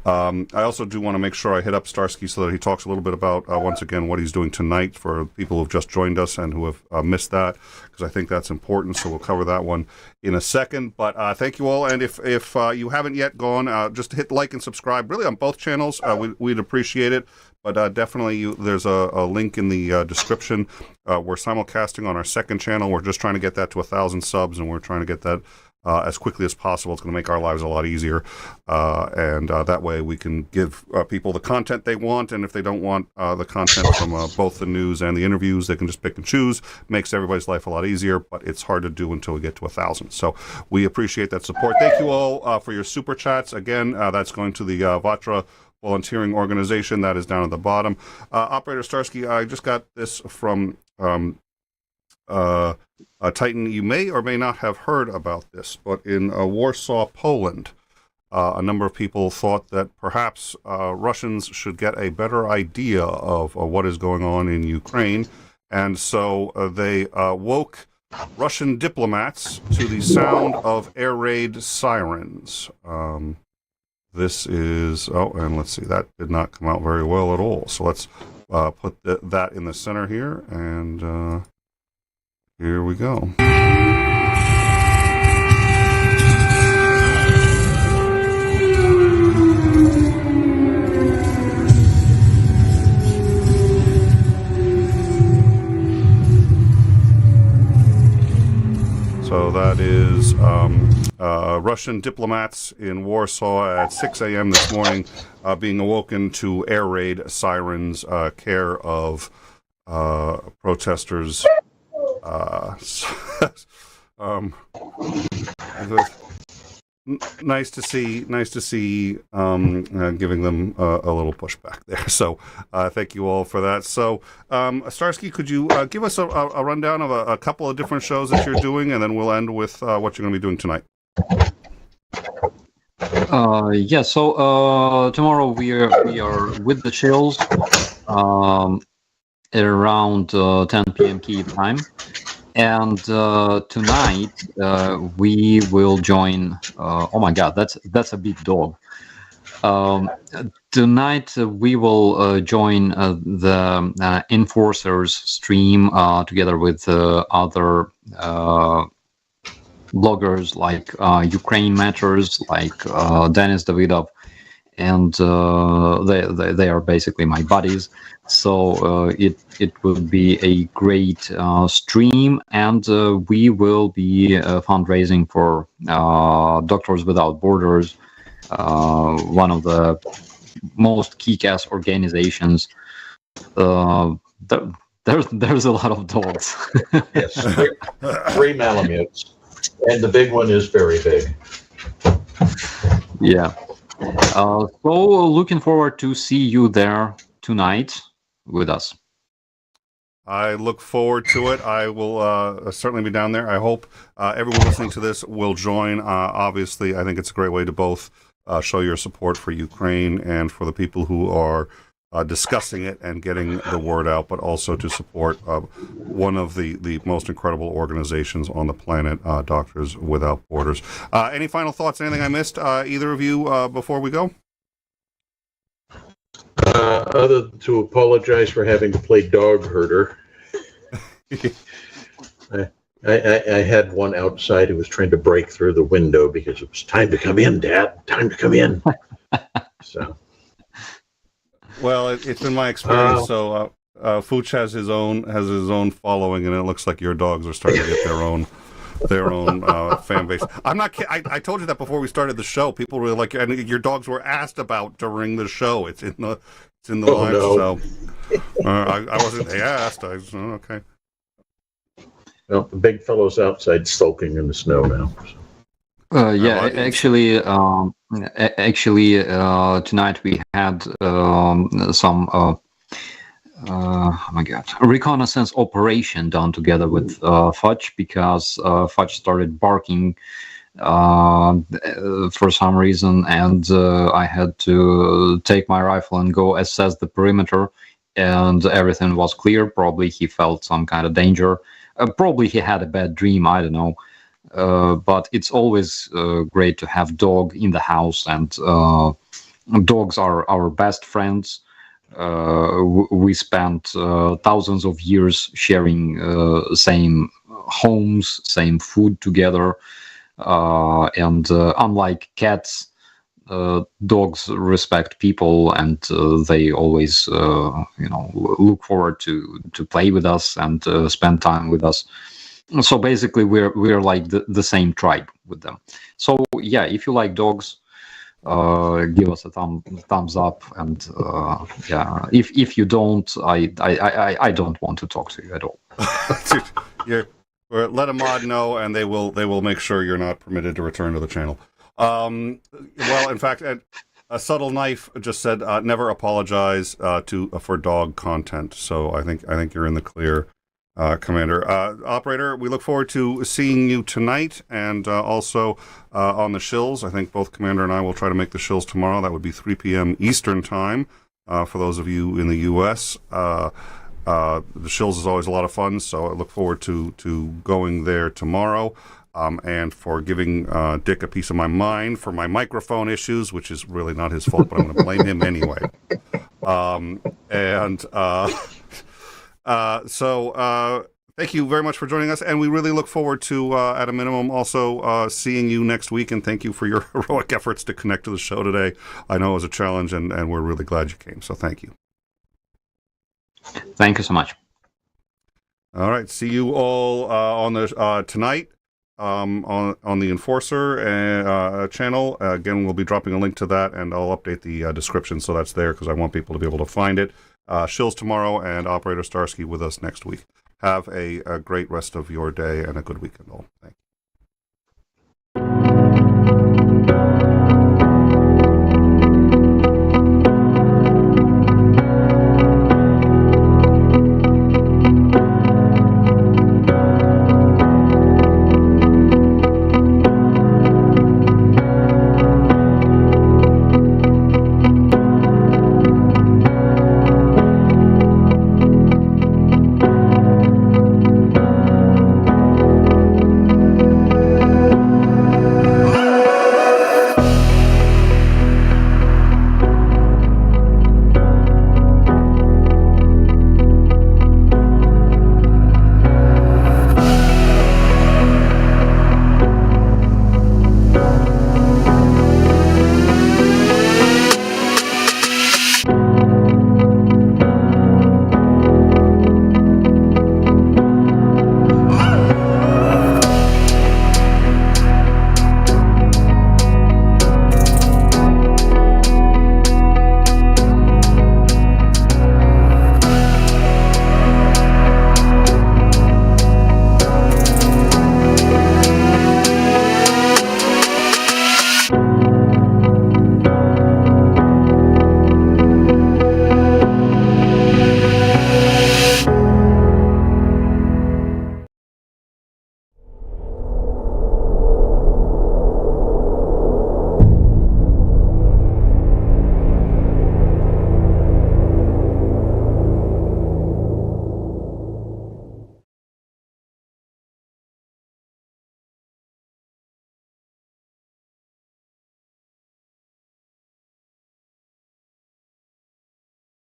I also do want to make sure I hit up Starsky so that he talks a little bit about, once again, what he's doing tonight for people who've just joined us and who have missed that, because I think that's important. So we'll cover that one in a second. But thank you all. And if you haven't yet gone, just hit like and subscribe, really, on both channels. We'd appreciate it. But definitely, there's a link in the description. We're simulcasting on our second channel. We're just trying to get that to 1,000 subs, and we're trying to get that as quickly as possible. It's going to make our lives a lot easier, and that way we can give people the content they want. And if they don't want the content from both the news and the interviews, they can just pick and choose. Makes everybody's life a lot easier, but it's hard to do until we get to 1,000. So we appreciate that support. Thank you all for your super chats. Again, that's going to the 𝐓𝐢𝐻𝐚𝐬 volunteering organization that is down at the bottom. Operator Starsky, I just got this from Titan. You may or may not have heard about this, but in Warsaw, Poland, a number of people thought that perhaps Russians should get a better idea of what is going on in Ukraine, and so they woke Russian diplomats to the sound of air raid sirens. This is, and let's see, that did not come out very well at all. So let's put that in the center here, and here we go. So that is Russian diplomats in Warsaw at 6 a.m. this morning being awoken to air raid sirens, care of protesters. Nice to see giving them a little pushback there. So thank you all for that. So Starsky, could you give us a rundown of a couple of different shows that you're doing, and then we'll end with what you're going to be doing tonight. Yeah, so tomorrow we are with the chills at around 10 p.m. Kyiv time. And tonight we will join. Oh my God, that's a big dog. Tonight we will join the Enforcers stream together with other bloggers like Ukraine Matters, like Dennis Davidov, and they are basically my buddies. So it will be a great stream, and we will be fundraising for Doctors Without Borders, one of the most kick-ass organizations. There's a lot of dogs. Yes, three Malamutes, and the big one is very big. Yeah. So looking forward to see you there tonight with us. I look forward to it. I will certainly be down there. I hope everyone listening to this will join. Obviously, I think it's a great way to both show your support for Ukraine and for the people who are discussing it and getting the word out, but also to support one of the most incredible organizations on the planet, Doctors Without Borders. Any final thoughts? Anything I missed? Either of you before we go? Other than to apologize for having to play dog herder. I had one outside who was trying to break through the window because it was time to come in, Dad. Time to come in. So. Well, it's been my experience. So Fooch has his own following, and it looks like your dogs are starting to get their own fan base. I'm not kidding. I told you that before we started the show. People really like, and your dogs were asked about during the show. It's in the line. No. So I wasn't asked. Okay. Well, the big fellow's outside sulking in the snow now. So. Yeah, actually, tonight we had some oh my God, reconnaissance operation done together with 𝐓𝐢𝐻𝐚𝐬, because 𝐓𝐢𝐻𝐚𝐬 started barking for some reason, and I had to take my rifle and go assess the perimeter, and everything was clear. Probably he felt some kind of danger. Probably he had a bad dream, I don't know. but it's always great to have dog in the house, and dogs are our best friends. We spent thousands of years sharing same homes, same food together, and unlike cats, dogs respect people, and they always look forward to play with us and spend time with us. So basically we're like the same tribe with them. So yeah, if you like dogs, give us a thumbs up, and yeah, if you don't, I don't want to talk to you at all. Or let a mod know, and they will make sure you're not permitted to return to the channel. Well, in fact, a subtle knife just said never apologize for dog content. So I think you're in the clear, Commander. Operator, we look forward to seeing you tonight, and also on the shills. I think both Commander and I will try to make the shills tomorrow. That would be 3 p.m. Eastern time for those of you in the U.S. The shills is always a lot of fun, so I look forward to going there tomorrow. And for giving Dick a piece of my mind for my microphone issues, which is really not his fault, but I'm going to blame him anyway. So thank you very much for joining us, and we really look forward to, at a minimum, also seeing you next week, and thank you for your heroic efforts to connect to the show today. I know it was a challenge, and we're really glad you came, so thank you. Thank you so much. All right, see you all on the tonight. On the Enforcer channel. Again, we'll be dropping a link to that, and I'll update the description so that's there, because I want people to be able to find it. Shills tomorrow, and Operator Starsky with us next week. Have a great rest of your day and a good weekend all. Thank you.